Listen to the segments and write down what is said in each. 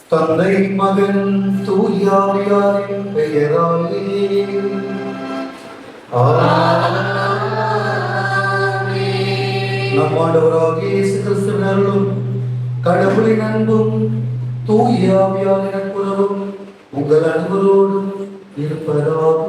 தந்தை மகன் தூயாவியாரின் பெயராலே நம் ஆண்டவராகிய இயேசு கிறிஸ்துவின் அருளும் கடவுளின் அன்பும் தூயாவியாரின் நட்புறவும் உங்கள் அனைவரோடும் இருப்பதாக.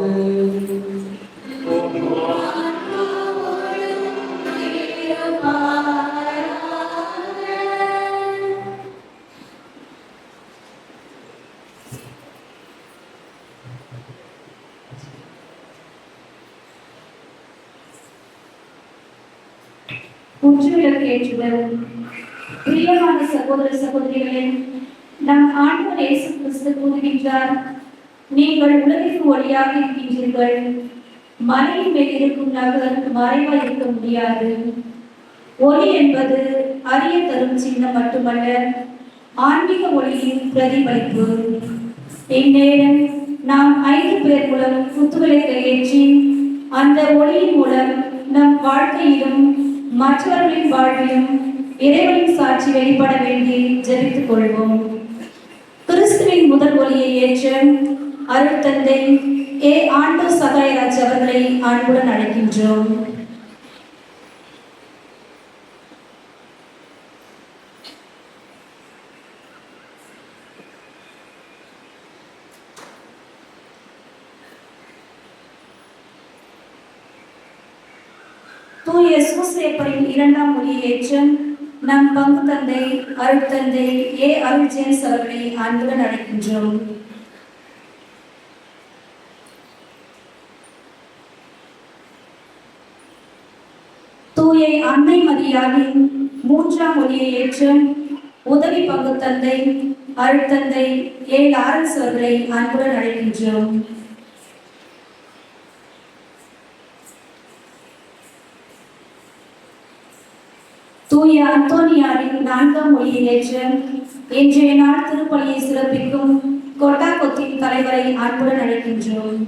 பிரியமான சகோதர சகோதரிகளே, நம் ஆண்டவர் இயேசு கிறிஸ்து கூறுகின்றார், நீங்கள் உலகிற்கு ஒளியாக இருக்கின்றீர்கள். மலையின் மேல் இருக்கும் நகர் மறைவாய் இருக்க முடியாது. ஒளி என்பது அறிய தரும் சின்னம் மட்டுமல்ல, ஆன்மீக ஒளியின் பிரதிபலிப்பு. இந்நேரம் நாம் 5 பேர் மூலம் குத்துகளை கையேற்றி அந்த ஒளியின் மூலம் நம் வாழ்க்கையிலும் மற்றவர்களின் வாழ்விலும் இறைவனின் சாட்சி வெளிப்பட வேண்டி ஜெபித்துக் கொள்வோம். கிறிஸ்துவின் முதல் ஒளியை ஏற்ற அருள் தந்தை ஏ ஆண்டோ சகாயராஜ் அவர்களை அன்புடன் அழைக்கின்றோம். தூய சூசையப்பரின் 2ஆம் ஒளியை ஏற்ற நம் பங்கு தந்தை அருள் தந்தை ஏ அருள் ஜேம்ஸ் அவர்களை அன்புடன் அழைக்கின்றோம். தூய அன்னை மரியாவின் 3ஆம் ஒளியை ஏற்ற உதவி பங்கு தந்தை அருள் தந்தை ஏ லாரன்ஸ் அவர்களை அன்புடன் அழைக்கின்றோம். தூய அந்தோனியாரின் 4ஆம் ஒளியை ஏற்ற இன்றைய நாள் திருப்பலியை சிறப்பிக்கும் கொட்டாக்கொத்தின் தலைவரை அன்புடன் அழைக்கின்றோம்.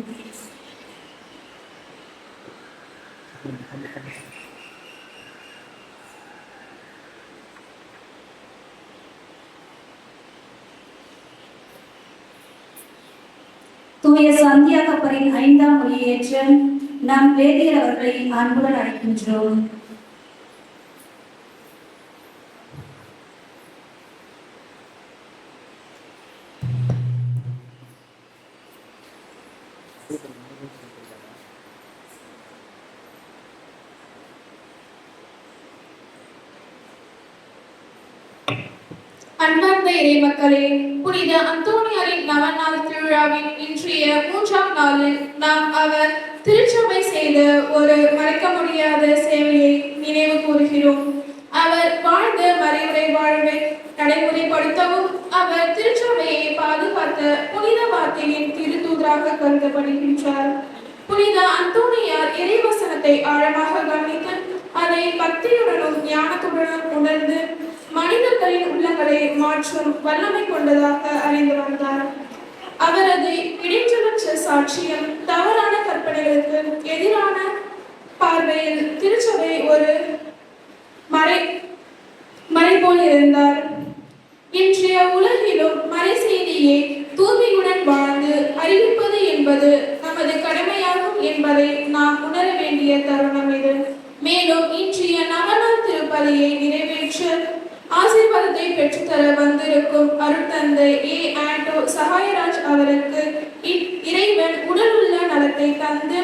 தூய தூய சந்தியாகப்பரின் 5ஆம் மொழியேற்ற நம் வேதியர் அவர்களை அன்புடன் அழைக்கின்றோம். அன்பார்ந்த இறைமக்களே, புனித அந்தோணியாரின் நவநாள் திருவிழாவின் இன்றைய 3ஆம் நாளில் நாம் அவர் திருச்சபை செய்த ஒரு மறக்க முடியாத சேவையை நினைவு கூறுகிறோம். அவர் வாழ்ந்த மறைமுறை வாழ்வை நடைமுறைப்படுத்தவும் அவர் திருச்சபையை பாதுகாத்த புனித வார்த்தையின் திருத்தூதராக கருதப்படுகின்றார். புனித அந்தோணியார் இறைவசனத்தை ஆழமாக கவனித்து அதை பக்தியுடனும் ஞானத்துடனும் உணர்ந்து மனிதர்களின் உள்ளங்களை மாற்றும் வல்லமை கொண்டதாக அறிந்து வந்தார். அவரது இடைச்சலற்ற சாட்சியம் தவறான கற்பனைகளுக்கு எதிரான பார்வையில் திருச்சபை ஒரு மறை போல் இருந்தார். இன்றைய உலகிலும் மறை செய்தியை தூய்மையுடன் வாழ்ந்து அறிவிப்பது என்பது நமது கடமையாகும் என்பதை நாம் உணர வேண்டிய தருணம் இது. மேலும் இன்றைய நவநாள் திருப்பலியை நிறைவேற்ற ஆசீர்வாதத்தை பெற்றுத்தர வந்திருக்கும் அருட்தந்தை ஏ. ஆண்டோ சகாயராஜ் அவருக்கு இறைவன் உடல் உள்ள நலத்தை தந்து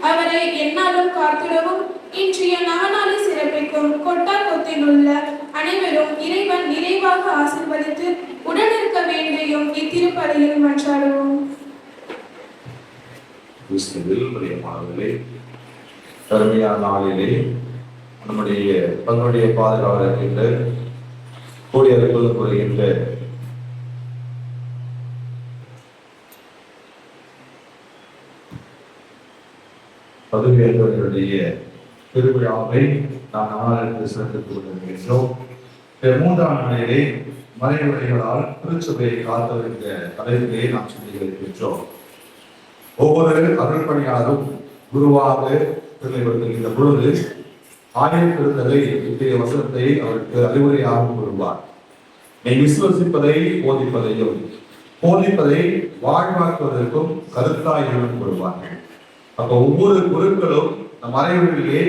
அவரை எந்நாளும் காத்திடவும் இன்றைய நவநாளை சிறப்பிக்கும் கொட்டாக்கொத்தில் உள்ள அனைவரும் இறைவன் நிறைவாக ஆசீர்வதித்து உடனிருக்க வேண்டியும் இத்திருப்பலியில் மன்றாடுவோம். கருமையான நாளிலே நம்முடைய தன்னுடைய பாதுகாவலர் என்று கூடியிருப்பது கூறுகின்ற பதவியேற்பவர்களுடைய திருவிழாவை நாம் நாளிற்கு சிறப்பித்துக் கொண்டிருக்கின்றோம். 3ஆம் நாளிலே மறைமுறைகளால் திருச்சபையை காத்தவருகின்ற தலைவிலே நாம் சொல்லி வருகின்றோம். ஒவ்வொரு அருள்பணியாரும் குருவாக திருநிலைப்படுத்துகின்ற பொழுது ஆயிரம் திருத்தலை இன்றைய வசனத்தை அவருக்கு அறிவுரையாக கூறுவார். நீ விசுவசிப்பதை போதிப்பதையும் போதிப்பதை வாழ்வாக்குவதற்கும் கருத்தாயிரம் கூறுவார்கள். அப்ப ஒவ்வொரு குருக்களும் நம் மறைவுகளிலே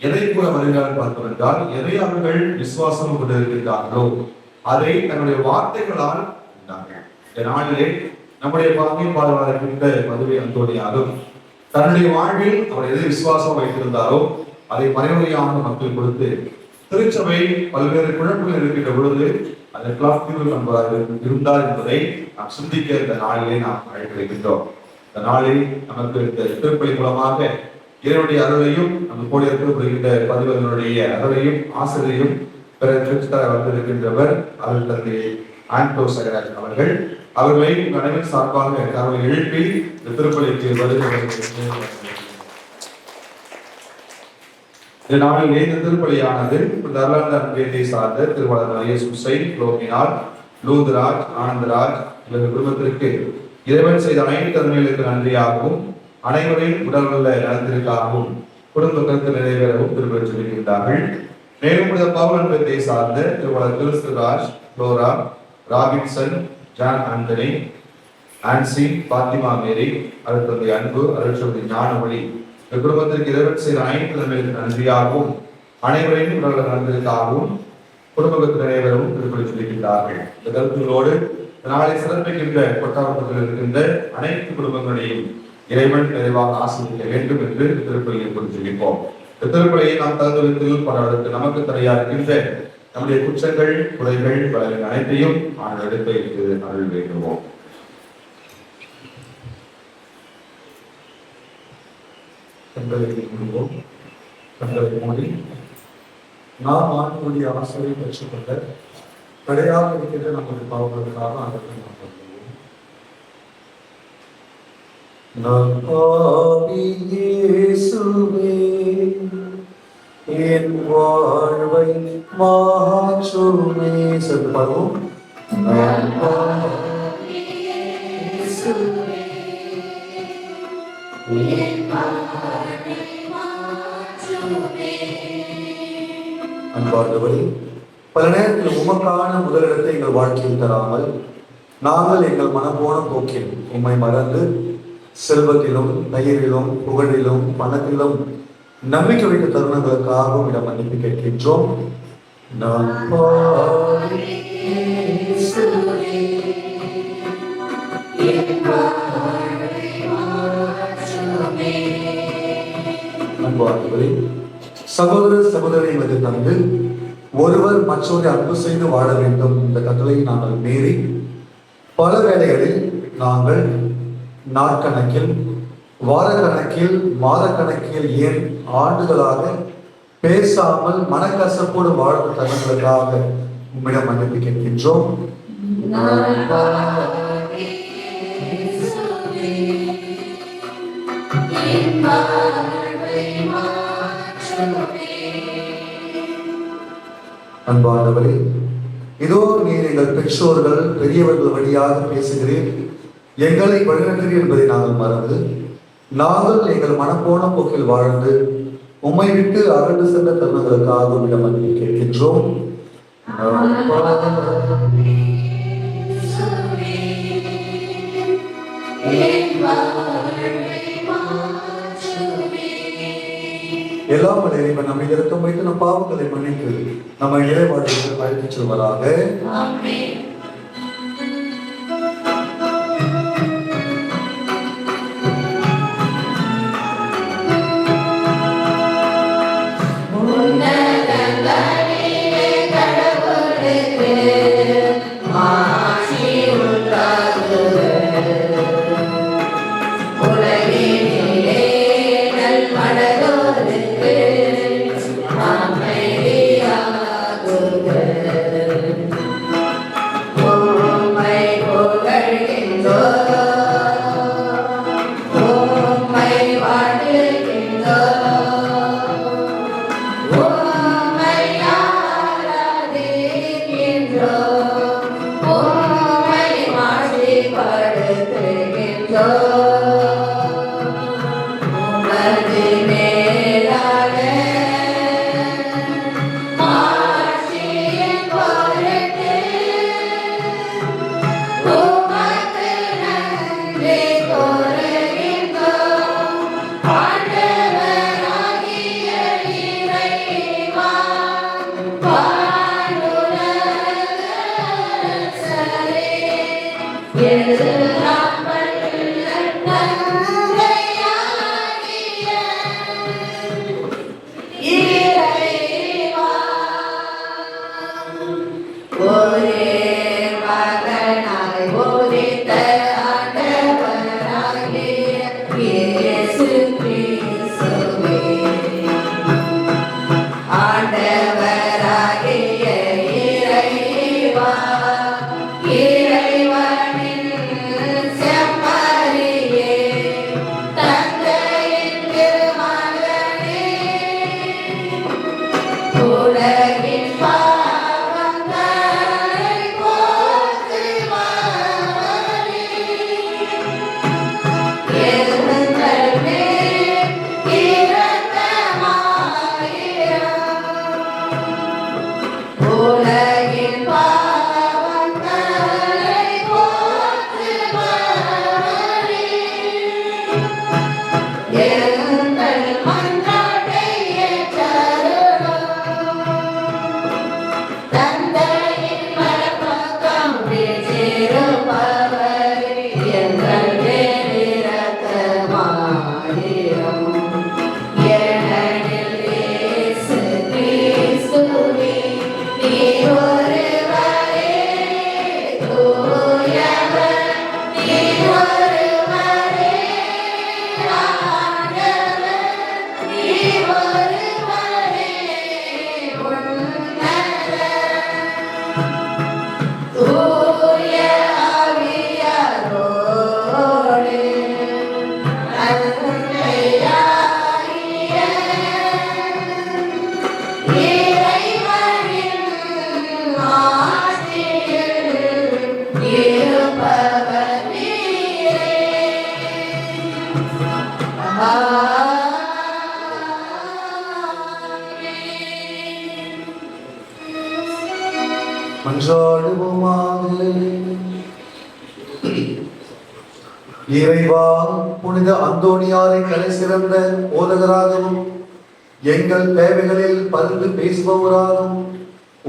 எதை கூற வருகிறார்கள் பார்த்தோம் என்றால், எதை அவர்கள் விசுவாசம் கொண்டிருக்கின்றார்களோ அதை தன்னுடைய வார்த்தைகளால் நாளிலே நம்முடைய பங்கை பாதுகாக்கின்ற மதுரை அந்தோணியாரும் தன்னுடைய வாழ்வில் அவர் எதை விசுவாசம் வைத்திருந்தாரோ அதை மறைமுறையாக மக்கள் கொடுத்து திருச்சபை பல்வேறு குழப்பங்கள் இருக்கின்ற பொழுது அதற்கெல்லாம் தீர்வு காண்பதாக இருந்தார் என்பதை நாம் சிந்திக்க இந்த நாளிலே நாம் அழைக்கின்றோம். இந்த நாளில் நமக்கு இந்த திருப்பலி மூலமாக இறைவனுடைய அருளையும் நம்ம கூட இருக்கப்படுகின்ற பதிவர்களுடைய அருளையும் ஆசிரியையும் பிற திருத்தர வந்திருக்கின்றவர் அருள் தந்தை ஆண்டோ சகராஜ் அவர்கள். அவர்களை அனைவரும் சார்பாக அவர்களை எழுப்பி இந்த திருப்பலிக்கு இந்த நாளில் இந்த திருப்பலியானது அருளாளர் சார்ந்த திருவாளர் இயேசு லோகினால் லூதராஜ் ஆனந்தராஜ் இவர்கள் குடும்பத்திற்கு இறைவன் செய்த அனைத்து தன்மைகளுக்கு நன்றியாகவும் அனைவரையும் உடல்நல நலத்திற்காகவும் குடும்ப கருத்து நிறைவேறவும் திருப்பலி சொல்லியிருந்தார்கள். மேலும் பவுல் பேட்டை சார்ந்த திருவாளர் Christuraj, Flora, Robinson, John Antony, Ancy, Fathima Mary, அருட்தந்தை அன்பு, அருட்சந்தை ஞானமொழி குடும்பத்திற்கு இறைவன் செய்த அனைத்து தன்மைகளுக்கு நன்றியாகவும் அனைவரையும் உடல்நல நலத்திற்காகவும் குடும்பத்திற்கு நிறைவேறவும் திருப்பலி சொல்லியிருந்தார்கள். இந்த கருத்துகளோடு நாளை சிறப்பிக்கின்ற கொட்டாரத்தில் இருக்கின்ற அனைத்து குடும்பங்களையும் இறைவன் நிறைவாக ஆசீர்வதிக்க வேண்டும் என்று திருப்பலியை குறிப்பிட்டிருப்போம். இந்த திருப்பலியை நாம் தகுந்த விதத்தில் பலருக்கு நமக்கு தடையா இருக்கின்ற நம்முடைய குற்றங்கள் குறைகள் பலரின் அனைத்தையும் நான் எடுத்து அருள் வேண்டுவோம். கண்களை மூடுவோம். கண்களை மூடி நாம் ஆண்டுடைய ஆசையை பெற்றுக்கொண்ட தடையாக இருக்கின்ற நமது பாவங்களுக்காக அதற்கு நாம் பண்ணுவோம். இயேசுவே என் வாழ்வை மாற்றுமே. சொல்லுவோம். அன்பார்ந்தவரே, பல நேரத்தில் உமக்கான முதலிடத்தை எங்கள் வாழ்க்கையில் தராமல் நாங்கள் எங்கள் மனப்போன போக்கில் உம்மை மறந்து செல்வத்திலும், பெயரிலும், புகழிலும், பணத்திலும் நம்பிக்கை வைத்த தருணங்களுக்காகவும் இடம் மன்னிப்பு கேட்கின்றோம். நான் பாடி இயேசுவே, என் வாழ்வை மாற்றுமே. அன்பானவர்களே, சகோதர சகோதரிகளுக்கு தந்து ஒருவர் மற்றொரு அன்பு செய்து வாழ வேண்டும் இந்த கட்டளையை நாங்கள் மீறி பல வேளைகளில் நாங்கள் நாட்கணக்கில், வாரக்கணக்கில், மாதக்கணக்கில், ஏன் ஆண்டுகளாக பேசாமல் மனக்கசப்போடு வாழ்ந்த தருணங்களுக்காக உம்மிடம் மன்னிப்பு கேட்கின்றோம். அன்பானவரே, இதோ நீர் எங்கள் பெற்றோர்கள், பெரியவர்கள் வழியாக பேசுகிறேன், எங்களை வழிநடத்துகிறீர் என்பதை நாங்கள் மறந்து நாங்கள் எங்கள் மனப்போன போக்கில் வாழ்ந்து உம்மை விட்டு அகன்று சென்ற தருணங்களுக்காக உம்மிடம் மன்னிப்பு கேட்கின்றோம். எல்லாம் இறைவன் நம்மை இறக்கம் வைத்து நம் பாவங்களை மன்னித்து நம்மை நிறைவாழ்வுக்கு அழைத்துச் செல்வதாக. மன்றாடுவோமாக. இறைவா, புனித அந்தோணியாரை கலை சிறந்த போதகராகவும் எங்கள் தேவைகளில் பரிந்து பேசுபவராகவும்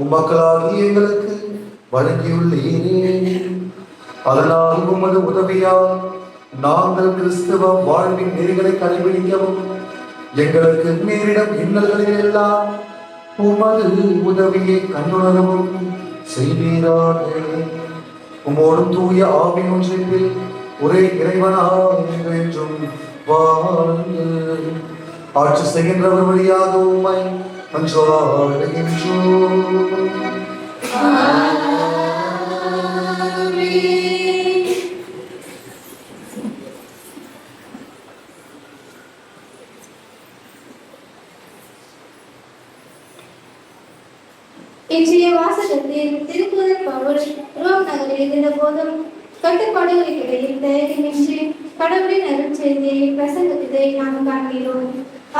உம்மக்களாகி எங்களுக்கு வழங்கியுள்ளீரே. அதனால் உமது உதவியால் நாங்கள் கிறிஸ்தவ வாழ்வின் நெறிகளை கடைபிடிக்கவும் எங்களுக்கு நேரிடம் இன்னல்களில் எல்லாம் உமது உதவியை கண்டுணரவும் செய்வீராக. உமோடும் தூய ஆவின் ஒன்றிப்பில் ஒரே இறைவனாய் என்றும் வாழ்ந்து ஆட்சி செய்கின்றவர் வழியாக உம்மை மன்றாடுகின்றோம். இன்றைய வாசகத்தில் திருத்தூதர் பவுல் ரோம் நகரில் இருந்த போதும் கட்டுப்பாடுகளுக்கிடையில் தயக்கமின்றி கடவுளின் அருட்செய்தியை பிரசங்கித்ததை நாம் காண்கிறோம்.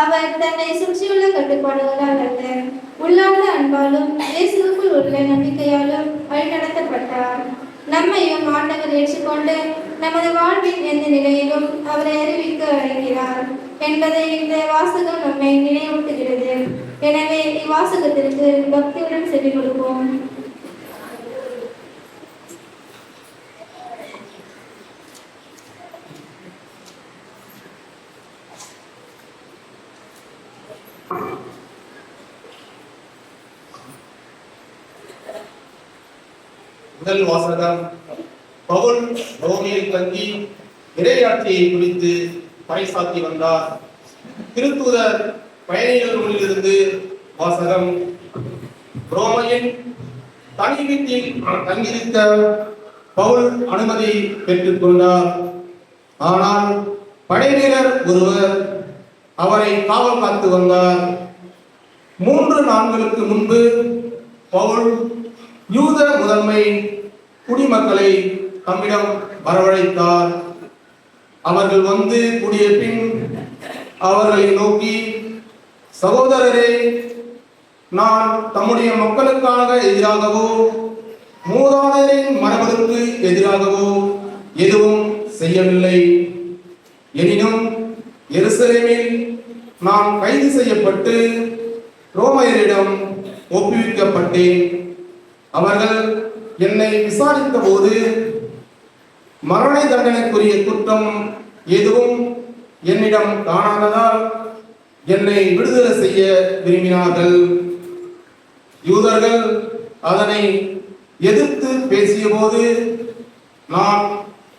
அவர் தன்னை சுற்றியுள்ள கட்டுப்பாடுகளால் அல்ல, உள்ளார்ந்த அன்பாலும் இயேசுவுக்குள் உள்ள நம்பிக்கையாலும் வழிநடத்தப்பட்டார். நம்மையும் ஆண்டவர் ஏற்றுக்கொண்டு நமது வாழ்வின் எந்த நிலையிலும் அவரை அறிவிக்க அழைக்கிறார் என்பதை இந்த வாசகம் நம்மை நினைவூட்டுகிறது. எனவே இவ்வாசகத்திற்கு பக்தியுடன் செவி கொடுப்போம். முதல் வாசகம். பவுல் ரோமில் தங்கி இறையாட்சியை குறித்து பறைசாற்றி வந்தார். திருத்தூதர் பயணிகள் நூலிலிருந்து வாசகம். ரோமையின் தனி வீட்டில் தங்கியிருக்க பவுல் அனுமதி பெற்றுக் கொண்டார். ஆனால் படைவீரர் ஒருவர் அவரை காவல் காத்து வந்தார். 3 நாட்களுக்கு முன்பு பவுல் யூத முதன்மை குடிமக்களை தம்மிடம் வரவழைத்தார். அவர்கள் வந்து கூடிய பின் அவர்களை நோக்கி, சகோதரரே, நான் தம்முடைய மக்களுக்காக எதிராகவோ மூதாதையரின் மரபுக்கு எதிராகவோ எதுவும் செய்யவில்லை. எனினும் எருசலேமில் நான் கைது செய்யப்பட்டு ரோமையரிடம் ஒப்புவிக்கப்பட்டேன். அவர்கள் என்னை விசாரித்த போது மரண தண்டனைக்குரிய குற்றம் எதுவும் என்னிடம் காணாததால் என்னை விடுதலை செய்ய விரும்பினார்கள். யூதர்கள் அதனை எதிர்த்து பேசிய போது, நான்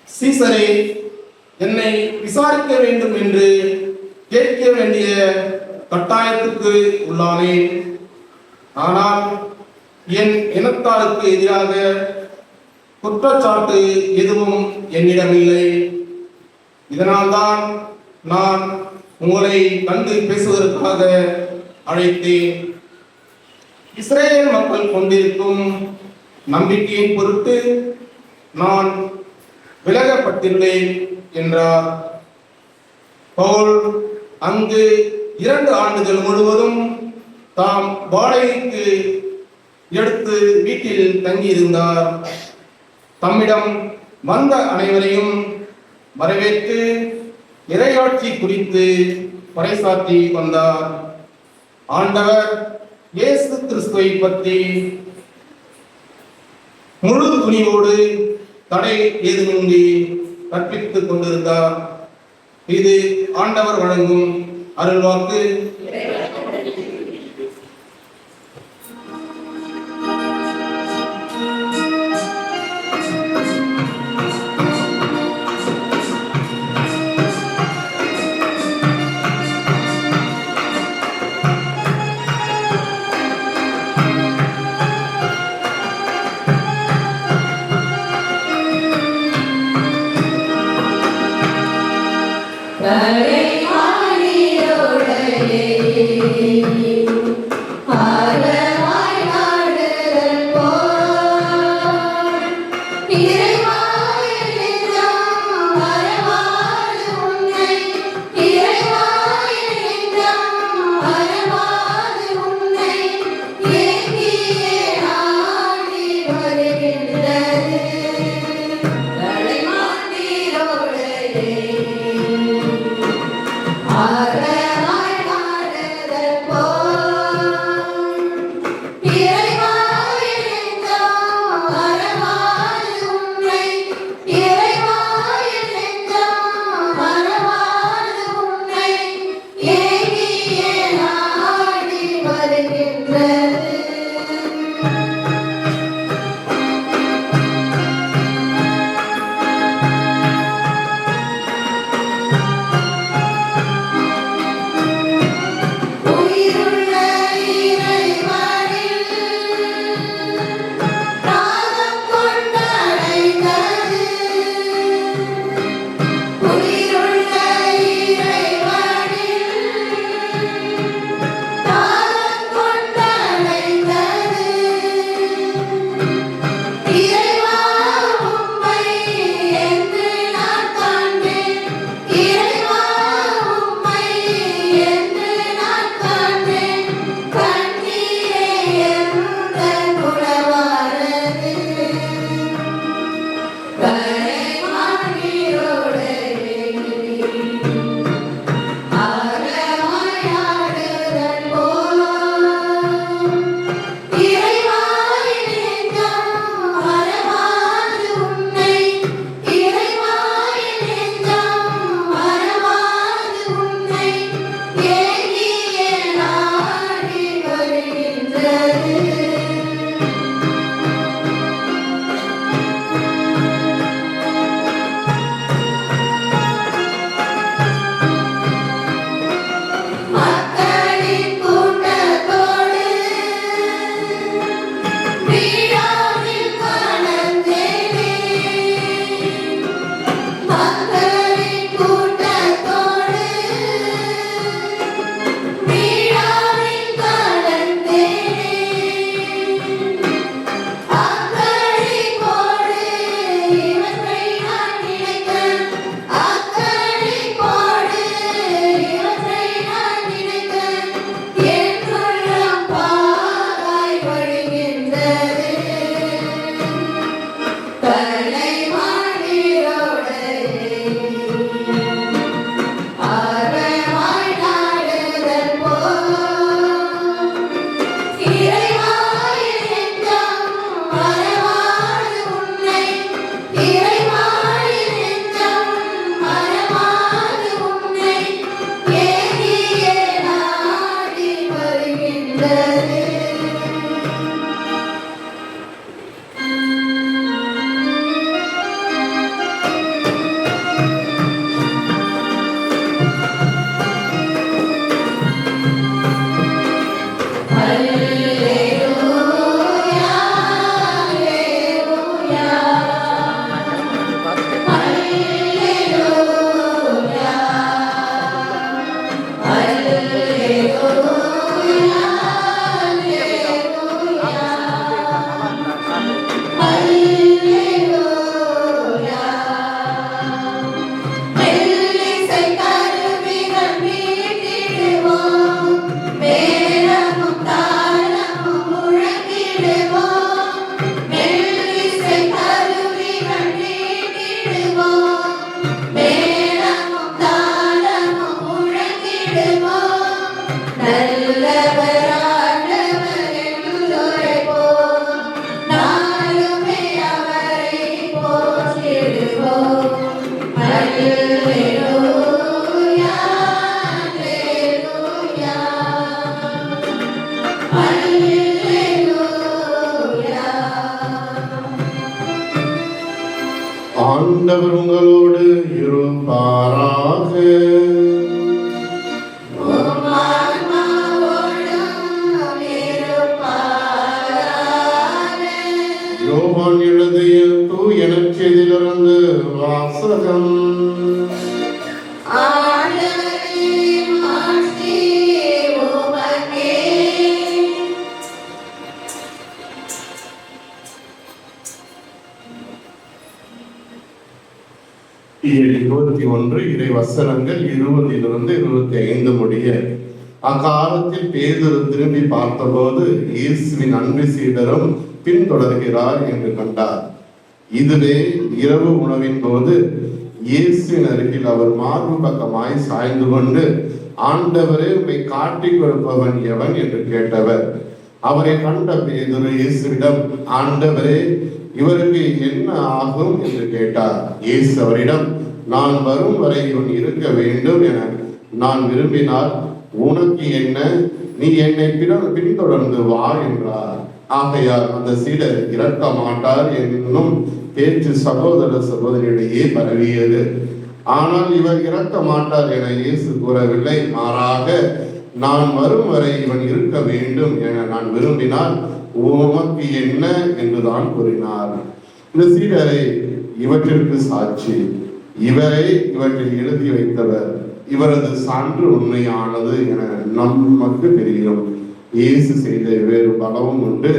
சீசரே, என்னை விசாரிக்க வேண்டும் என்று கேட்க வேண்டிய கட்டாயத்துக்கு உள்ளானேன். ஆனால் என் இனத்தாருக்கு எதிராக குற்றச்சாட்டு எதுவும் என்னிடமில்லை. இதனால்தான் நான் உங்களை கண்டு பேசுவதற்காக அழைத்தேன். இஸ்ரேல் மக்கள் கொண்டிருக்கும் நம்பிக்கையின் பொருட்டு நான் விலகப்பட்டுள்ளேன் என்றார். பவுல் அங்கு 2 ஆண்டுகள் முழுவதும் தாம் வாடகைக்கு எடுத்து வீட்டில் தங்கியிருந்தார். தம்மிடம் வந்த அனைவரையும் வரவேற்று இறையாட்சி குறித்து பறைசாற்றி வந்தார். ஆண்டவர் இயேசு கிறிஸ்துவை பற்றி முழு துணிவோடு தடை ஏதுமின்றி கற்பித்துக் கொண்டிருந்தார். இது ஆண்டவர் வழங்கும் அருள்வாக்கு. ஆரமாய் நாடுதல் போல் இறைவாய் நெஞ்சம் மறவாது உன்னை, இறைவாய் நெஞ்சம் மறவாது உன்னை ஏங்கியே நாடி வருகின்றது. உயிருள்ள இறைவனில் தாகம் கொண்டடைந்தது. உயிருள்ள இறைவனில் தாகம் கொண்டடைந்தது. இறைவா உம்மை என்று நான் காண்பேன், இறைவா உம்மை என்று நான் காண்பேன். கண்ணீரே எந்தன் உணவானது, கரைமான்களோடு ஆரமாய் ஆடுதல் போல் இறைவாய் நெஞ்சம் மறவாது உன்னை, இறைவாய் நெஞ்சம் மறவாது உன்னை ஏங்கியே நாடி வருகின்றது. மக்களின் கூட்டத்தோடு வீடாவில் கலந்தேனே, மக்களின் கூட்டத்தோடு வீடாவில் கலந்தேனே. அக்களிப்போடு இவற்றை நான் நினைக்க, அக்களிப்போடு இவற்றை நான் நினைக்க என் உள்ளம் பாராய் வழிகின்றது. கலைமானிரோடு ஆரமாய் நாடுதல் போல் இறைவாய் நெஞ்சம் மறவாது உன்னை, இறைவாய் நெஞ்சம் மறவாது உன்னை ஏங்கியே நாடி வருகின்றது. அல்லேலூயா, அல்லேலூயா, அல்லேலூயா, அல்லேலூயா, அல்லேலூயா. மெல்லிசை கருவிகள் மீட்டிடுவோம், மேளமும் தாளமும் முழங்கிடுவோம். மெல்லிசை கருவிகள் மீட்டிடுவோம், மேளமும் தாளமும் முழங்கிடுவோம். நல்லவர் ஆண்டவர் என்றுரைப்போம், நாளுமே அவரை போற்றிடுவோம். அல்லேலூயா, அல்லேலூயா, அல்லேலூயா. ஆண்டவர் உங்களோடு இருப்பாராக. உம் ஆன்மாவோடும் இருப்பாராக. யோவான் எழுதிய தூய நற்செய்தியிலிருந்து வாசகம். ஆண்டவரே, மாட்சி உமக்கே. இயல் 21 இறை வசனங்கள் 20 25 முடிய. அக்காலத்தில் பேதுரு திரும்பி பார்த்தபோது இயேசுவின் அன்பு சீடரும் பின்தொடர்கிறார் என்று கண்டார். இதுவே இரவு உணவின் போது இயேசுவின் அருகில் அவர் மார்பு பக்கமாய் சாய்ந்து கொண்டு, ஆண்டவரே, உம்மை காட்டிக் கொடுப்பவன் எவன் என்று கேட்டவர். அவரை கண்ட பேதுரு இயேசுவிடம், ஆண்டவரே, இவருக்கு என்ன ஆகும் என்று கேட்டார். இயேசு அவரிடம், நான் வரும் வரை இவன் இருக்க வேண்டும் என நான் விரும்பினால் உனக்கு என்ன, நீ என்னை பின்தொடர்ந்து வா என்றார். ஆகையால் அந்த சீடர் இறக்க மாட்டார் என்னும் பேச்சு சகோதர சகோதரியிடையே பரவியது. ஆனால் இவர் இறக்க மாட்டார் என இயேசு கூறவில்லை. மாறாக, நான் வரும் வரை இவன் இருக்க வேண்டும் என நான் விரும்பினால் உமக்கு என்ன என்றுதான் கூறினார். இந்த சீடரை இவற்றிற்கு சாட்சி, இவரை இவற்றில் எழுதி வைத்தவர், இவரது சான்று உண்மையானது என நமக்கு தெரியும். இயேசு செய்த வேறு பலவும் உண்டு.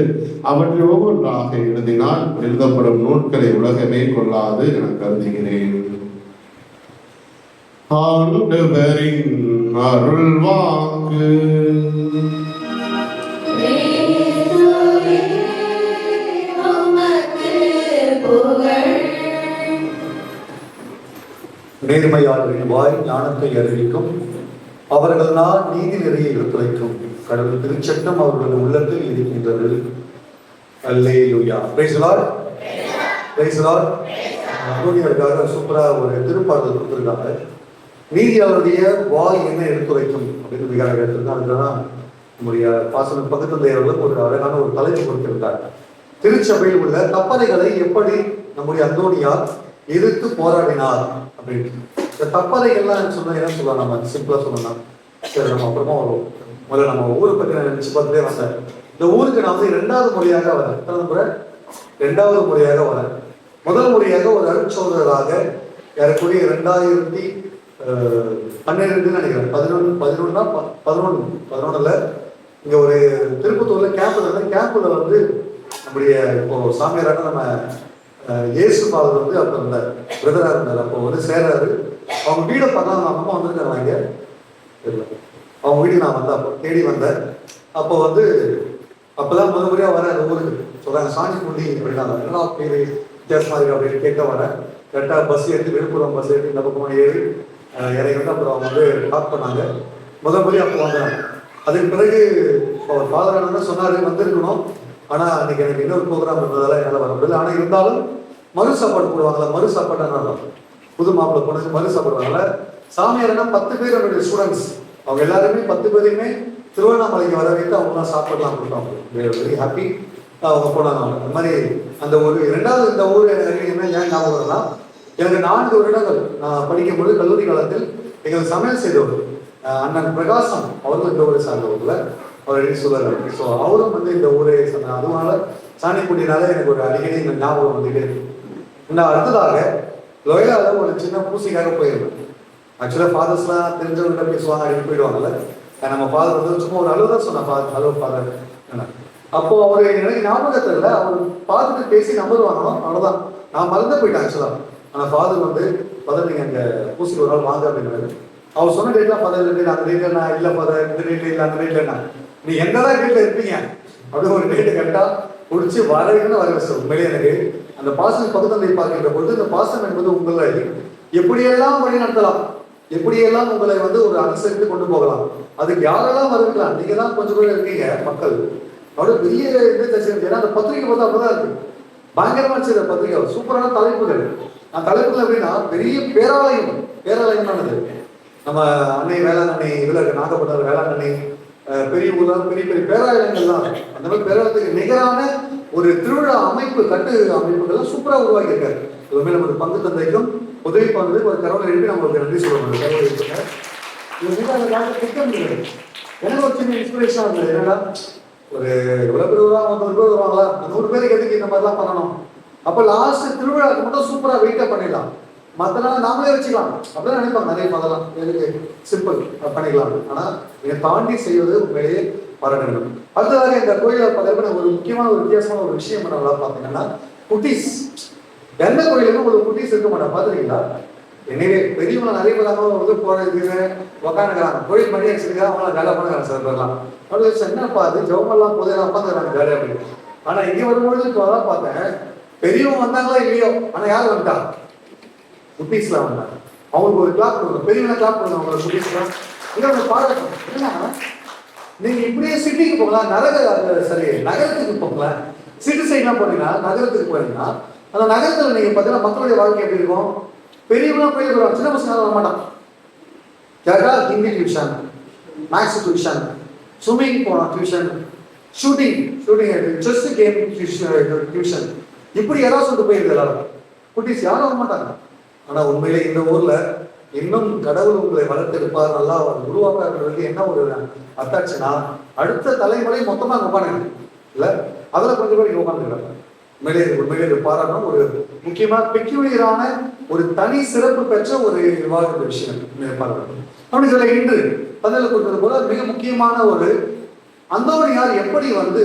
அவற்றை ஒவ்வொன்றாக எழுதினால் எழுதப்படும் நூட்களை உலகமே கொள்ளாது என கருதுகிறேன். ஆண்டவரின் அருள் வாக்கு. இயேசுவே, உமக்கு புகழ். நேர்மையாளரின் வாய் ஞானத்தை அறிவிக்கும், அவர்கள் நான் நீதி நிறைய எடுத்துரைக்கும். கடவுள் திருச்சட்டம் அவர்களது உள்ளத்தில் இருக்கின்றது. Hallelujah. Praise the lord. Praise the lord. அந்தோனியருக்காக சூப்பரா ஒரு திருப்பாடல் கொடுத்திருக்காங்க. நீதியாளருடைய வாய் என்ன எடுத்துரைக்கும் அப்படின்னு மிக அழகாக எடுத்திருக்காங்க. அதுதான் நம்முடைய பாசன பகுத்தந்தையர்களும் ஒரு அழகான ஒரு தலைப்பு கொடுத்திருக்கார். திருச்சபையில் உள்ள தப்பறைகளை எப்படி நம்முடைய அந்தோனியார் எதிர்த்து போராடினார் அப்படின்னு. இந்த தப்பறைகள்லாம் சொன்னா என்ன சொல்லலாம், நம்ம சிம்பிளா சொல்லலாம். சரி, நம்ம அப்புறமா வரும். முதல்ல நம்ம ஊரை பற்றி நான் நினைச்சு பார்த்துட்டே வந்தேன். இந்த ஊருக்கு நான் வந்து 2வது முறையாக வரேன். 2வது முறையாக வரேன். முதல் முறையாக ஒரு அருட்சோதரராக ஏறக்கூடிய 2012 நினைக்கிறேன், 11 இங்க ஒரு திருப்பத்தூர்ல கேம்ப்ல வந்து நம்முடைய இப்போ சாமியாரான நம்ம இயேசு ஃபாதர் வந்து அப்போ இருந்தார், பிரதரா இருந்தார். அப்போ வந்து சேராரு. அவங்க வீடை பார்த்தா அவங்க அம்மா வந்திருக்காங்க. இங்க தெரியல, அவங்க வீட்டுக்கு நான் வந்தேன். அப்போ தேடி வந்தேன். அப்போ வந்து அப்போதான் முதல் முறையாக வரேன் அந்த ஊருக்கு. சொல்றாங்க சாஞ்சிக்குண்டி அப்படின்னாங்க. என்னடா பேர் வித்தியாசமா இருக்கு அப்படின்னு கேட்க வரேன். கரெக்டாக பஸ் ஏற்றி விழுப்புரம் பஸ் ஏற்றி இந்த பக்கமாக ஏறி இறங்கி வந்து அப்புறம் அவங்க வந்து டாக் பண்ணாங்க. முதல் முறையாக அப்போ வந்தேன். அதுக்கு பிறகு அவர் ஃபாதர் என்ன சொன்னார், வந்திருக்கணும், ஆனால் அன்றைக்கி எனக்கு இன்னொரு ப்ரோக்ராம் இருந்ததால என்னால் வர முடியல. ஆனால் இருந்தாலும் மறு சாப்பாடு போடுவாங்களா, மறு சாப்பாடு புது மாப்பிள்ளை பொண்ணுக்கு மறு சாப்பிடுவாங்கள. சாமியார்னா 10 பேர் என்னுடைய ஸ்டூடெண்ட்ஸ், அவங்க எல்லாருமே 10 பேரையுமே திருவண்ணாமலைக்கு வர வைத்து அவங்களாம் சாப்பிடலாம் கொடுத்தாங்க. Very happy. அவங்க போனாங்க. அந்த மாதிரி அந்த ஒரு 2வது இந்த ஊர் எனக்கு என்ன ஏன் ஞாபகம் வரலாம், எனக்கு 4 வருடங்கள் நான் படிக்கும்போது கல்லூரி காலத்தில் எங்களுக்கு சமையல் செய்தவர் அண்ணன் பிரகாசம், அவரும் இந்த ஊரை சார்ந்தவர்ல அவர் சொல்லுறாரு. ஸோ அவரும் வந்து இந்த ஊரை சொன்னார். அதனால சாணிக்குண்டினால எனக்கு ஒரு அடிக்கடி இந்த ஞாபகம் வந்துட்டே இருக்கு. நான் அடுத்ததாக லோயலால ஒரு சின்ன பூசிக்காக போயிருந்தேன். ஆக்சுவலாக ஃபாதர்ஸ்லாம் தெரிஞ்சவங்க பேசுவாங்க, அடிக்கடி போயிடுவாங்கல்ல. நம்ம ஃபாதர் வந்து சும்மா ஒரு அலுவலர் சொன்ன ஃபாதர், ஹலோ ஃபாதர். அப்போ அவர் எனக்கு ஞாபகத்தில் இல்லை, அவர் பார்த்துட்டு பேசி நம்பர் வாங்கணும், அவ்வளோதான். நான் மறந்து போயிட்டேன் ஆக்சுவலாக. ஆனால் ஃபாதர் வந்து ஃபாதர் நீங்கள் அங்கே பூசிக்கு ஒரு நாள் வாங்க அப்படின்னாரு. அவர் சொன்ன டேட்லாம் ஃபாதர் அந்த டேட்டில் நான் இல்லை ஃபாதர், இந்த டேட்டில் இல்லை, அந்த டேட்டில் என்ன, நீ என்னதான் டேட்டில் இருப்பீங்க அப்படின்னு ஒரு டேட்டு கரெக்டாக பிடிச்சி வரவேன்னு வர வச்சு. உண்மையிலே எனக்கு அந்த பாசம் பகுத்தந்தை பார்க்கின்ற பொழுது இந்த பாசம் என்பது உங்களை எப்படியெல்லாம் வழி நடத்தலாம், எப்படியெல்லாம் உங்களை வந்து ஒரு அனுசரித்து கொண்டு போகலாம், அதுக்கு யாரெல்லாம் வருக்கலாம். நீங்க தான் கொஞ்சம் கூட இருக்கீங்க மக்கள் அவரோட பெரிய இது தெரிஞ்சு. ஏன்னா அந்த பத்திரிகை பார்த்தா அப்பதான் இருக்கு, பயங்கரமா இருந்துச்சு பத்திரிகை, சூப்பரான தலைப்புகள். அந்த தலைப்புகள் எப்படின்னா பெரிய பேராலயமானது. நம்ம அன்னை வேளாங்கண்ணி இதுல இருக்கு, நாகப்பட்டினம் வேளாங்கண்ணி, பெரிய ஊர்ல பெரிய பெரிய பேராலயங்கள் தான். அந்த மாதிரி பேராலயத்துக்கு நிகரான ஒரு திருவிழா அமைப்பு, கட்டு அமைப்புகள்லாம் சூப்பரா உருவாக்கி இருக்காரு. இதுவுமே நம்ம பங்கு தந்தைக்கும் உதவி பண்ணுறது ஒரு கரவலை எழுப்பி நம்மளுக்கு நன்றி சொல்லணும். எனக்கு ஒரு சின்ன இன்ஸ்பிரேஷன் இருந்தது. என்னடா ஒரு எவ்வளவு பேர் வருவாங்க, 100 பேர் வருவாங்களா, 100 பேருக்கு எதுக்கு இந்த மாதிரிலாம் பண்ணணும். அப்போ லாஸ்ட் திருவிழாவுக்கு மட்டும் சூப்பரா வெயிட்டா பண்ணிடலாம், மற்ற நாள் நாமளே வச்சுக்கலாம் அப்படிதான் நினைப்பாங்க நிறைய மதெல்லாம். எதுக்கு சிம்பிள் பண்ணிக்கலாம். ஆனா இதை தாண்டி செய்வது உண்மையிலேயே பாராட்டணும். அடுத்ததாக இந்த கோயிலை பார்த்தீங்கன்னா ஒரு முக்கியமான ஒரு வித்தியாசமான ஒரு விஷயம் என்னவா பார்த்தீங்கன்னா குட்டீஸ். எந்த கோயிலுக்கும் ஒரு குட்டீஸ் இருக்க மாட்டாங்க, பார்த்துருக்கீங்களா? எனவே பெரியவங்க நிறைய பேர் வந்து போறது உக்காந்துக்கிறாங்க, கோயில் மணி வச்சிருக்காங்க, அவங்களாம் ஜாலியாக பண்ணுறாங்க. சில பேர்லாம் அப்படி என்னப்பா அது ஜவுமெல்லாம் போதெல்லாம் உட்காந்துக்கிறாங்க ஜாலியாக அப்படின்னு. ஆனா இங்கே வரும்பொழுது இப்போதான் பார்த்தேன், பெரியவங்க வந்தாங்களா இல்லையோ, ஆனா யார் வந்துட்டா குட்டீஸ்லாம் வந்தாங்க. அவங்களுக்கு ஒரு கிளாப் கொடுங்க, பெரியவங்க கிளாப் கொடுங்க அவங்களோட குட்டீஸ்லாம். இதை பாராட்டணும். என்னன்னா நீங்க இப்படியே சிட்டிக்கு போகலாம், நகரத்துக்கு போகலாம். சிட்டி சைட்லாம் போனீங்கன்னா, நகரத்துக்கு போனீங்கன்னா அந்த நகரத்துல நீங்க பார்த்தீங்கன்னா மக்களுடைய வாழ்க்கை எப்படி இருக்கும்? பெரியவங்களாம் போய் வருவாங்க, சின்ன பசங்க வர மாட்டாங்க. கேட்டா Hindi tuition, maths tuition, swimming போனோம் tuition, shooting chess game tuition, இப்படி யாராவது சொல்லிட்டு போயிருக்கு எல்லாரும். குட்டீஸ் யாரும் வர மாட்டாங்க. ஆனா உண்மையிலே இந்த ஊர்ல இன்னும் கடவுள் உங்களை வளர்த்தெடுப்பார், நல்லா உருவாக்குறது என்ன ஒரு அத்தாட்சினா, அடுத்த தலைமுறை மொத்தமா உட்காந்து இல்ல, அதுல கொஞ்சம் பேர் இங்க உட்காந்துருக்காங்க. உண்மையிலே பாராட்டணும். ஒரு முக்கியமா பெக்யூலியரான ஒரு தனி சிறப்பு பெற்ற ஒரு விவாத விஷயம் பாராட்டணும். அப்படி சொல்ல இன்று பதில் கொடுத்தது போல மிக முக்கியமான ஒரு அந்தோனியார் எப்படி வந்து